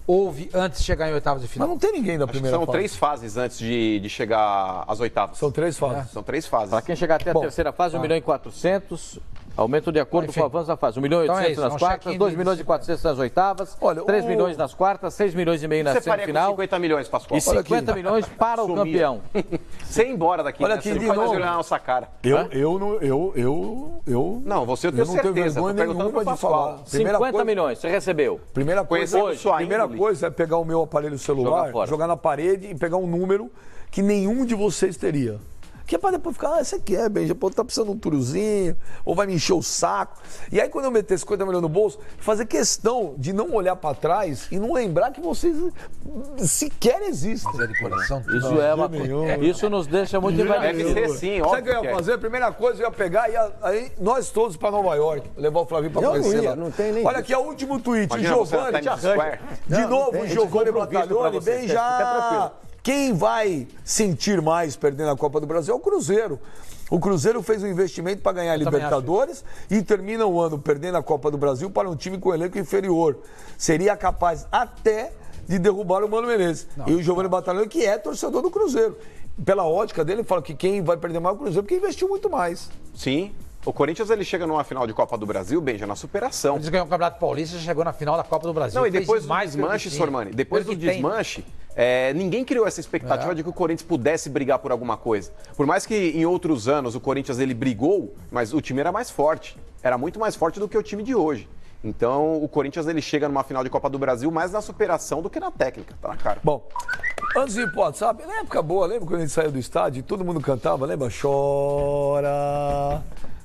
houve antes de chegar em oitavas de mas final? não tem ninguém da Acho que primeira são fase. 3 fases antes de chegar às oitavas. São 3 fases. São 3 fases. Para quem chegar até a Bom, terceira fase, 1 milhão e 400. Aumento de acordo Enfim. com o avanço da fase. 1 milhão e Então é 800 isso, nas um quartas, check-in 2 de- milhões e 400 nas oitavas, Olha, 3 o- milhões nas quartas, 6 milhões e meio na Você faria com semifinal 50 milhões, Pascoal? e 50 milhões para o Sumia. campeão. Você ir embora daqui, Olha né? aqui, Você de não faz novo. olhar na nossa cara. Não, você eu tenho não tenho certeza. vergonha Tô perguntando nenhuma pro de Pascoal. falar. Primeira 50 coisa- milhões, você recebeu. Primeira coisa, Conhecendo sua primeira índole. coisa é pegar o meu aparelho celular, Jogar fora. jogar na parede e pegar um número que nenhum de vocês teria. Que é pra depois ficar, esse aqui é, Benja, pô, tá precisando de um turuzinho, ou vai me encher o saco. E aí quando eu meter 50 milhões no bolso, fazer questão de não olhar pra trás e não lembrar que vocês sequer existem. De coração. Isso é uma nenhum. Isso nos deixa muito invadidos. Deve ser sim, Sabe o óbvio que eu que ia é. fazer? A primeira coisa eu ia pegar e aí nós todos pra Nova York, levar o Flavinho pra Eu não conhecer ia, lá. não tem nem Olha isso. aqui, é o último tweet. Imagina você na Giovanni, Times Square. de novo, tem, a gente Giovanni compra o visto pra Battaglione, você, bem fica já. tranquilo. Quem vai sentir mais perdendo a Copa do Brasil é o Cruzeiro. O Cruzeiro fez um investimento para ganhar a também Libertadores e termina o ano perdendo a Copa do Brasil para um time com elenco inferior. Seria capaz até de derrubar o Mano Menezes. E o Giovanni Battaglione, que é torcedor do Cruzeiro. Pela ótica dele, ele fala que quem vai perder mais é o Cruzeiro, porque investiu muito mais. Sim. O Corinthians ele chega numa final de Copa do Brasil, Benja, na superação. Eles ganhou o Campeonato Paulista e já chegou na final da Copa do Brasil. Não, e Fez depois do mais que o que desmanche, tinha. Sormani, depois do Pelo que tem. desmanche, ninguém criou essa expectativa de que o Corinthians pudesse brigar por alguma coisa. Por mais que em outros anos o Corinthians ele brigou, mas o time era mais forte. Era muito mais forte do que o time de hoje. Então o Corinthians ele chega numa final de Copa do Brasil mais na superação do que na técnica, tá na cara. Bom, antes de ir pro WhatsApp, na época boa, lembra quando a gente saiu do estádio e todo mundo cantava, lembra? Chora,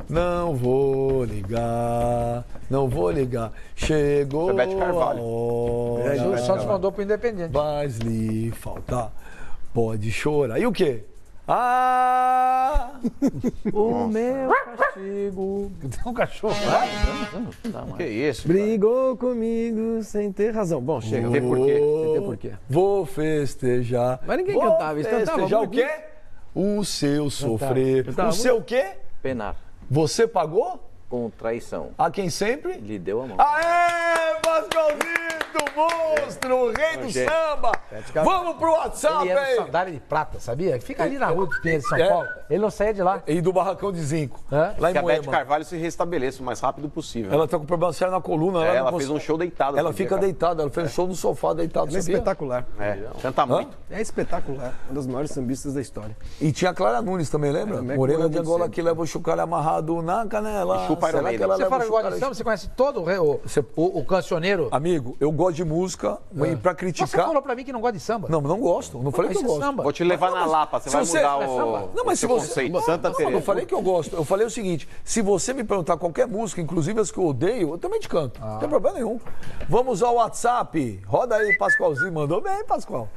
não vou ligar, não vou ligar. Chegou Foi Bete Carvalho. a O hora, Santos mandou pro Independente. mas lhe faltar, pode chorar. E o quê? Ah! O meu castigo. Tem um cachorro. Que isso? Brigou comigo sem ter razão. Bom, chega. Tem porquê. Tem porquê. Vou festejar. Mas ninguém Vou cantava isso, cantava festejar o muito. quê? O seu sofrer. Cantava O seu quê? Penar Você pagou? com traição. A quem sempre? Lhe deu a mão. Aê, Pascoalzito, monstro, o rei do samba. Vamos pro WhatsApp, Ele era aí. sandália de prata, sabia? Fica ali na rua dos Pinheiros de São É. Paulo. Ele não saía de lá. E do Barracão de Zinco, Hã? lá em Que a Bete Moema. Carvalho se restabeleça o mais rápido possível. Ela tá com problema sério na coluna. Ela não fez cons- um show deitado. Ela outro dia, fica cara. deitada, ela fez um show no sofá deitado, Ela é sabia? espetacular. Canta muito. É espetacular. Uma das maiores sambistas da história. E tinha a Clara Nunes também, lembra? Mac Morena morreu de muito Angola cedo. que leva o chucalho amarrado na canela. E chupa Iron Será Maiden. que ela Você leva fala o que gosta de chucalho? samba, você conhece todo o cancioneiro. Amigo, eu gosto de música, e pra Você criticar... falou pra mim que não gosta de samba. Não, não gosto. Não falei que eu Isso é gosto. samba. Vou te levar na Lapa, você se vai você- mudar é o Não, mas se seu você... conceito. Santa Não, Teresa. não falei que eu gosto. Eu falei o seguinte, se você me perguntar qualquer música, inclusive as que eu odeio, eu também te canto. Não tem problema nenhum. Vamos ao WhatsApp. Roda aí, Pascoalzinho. Mandou bem, Pascoal.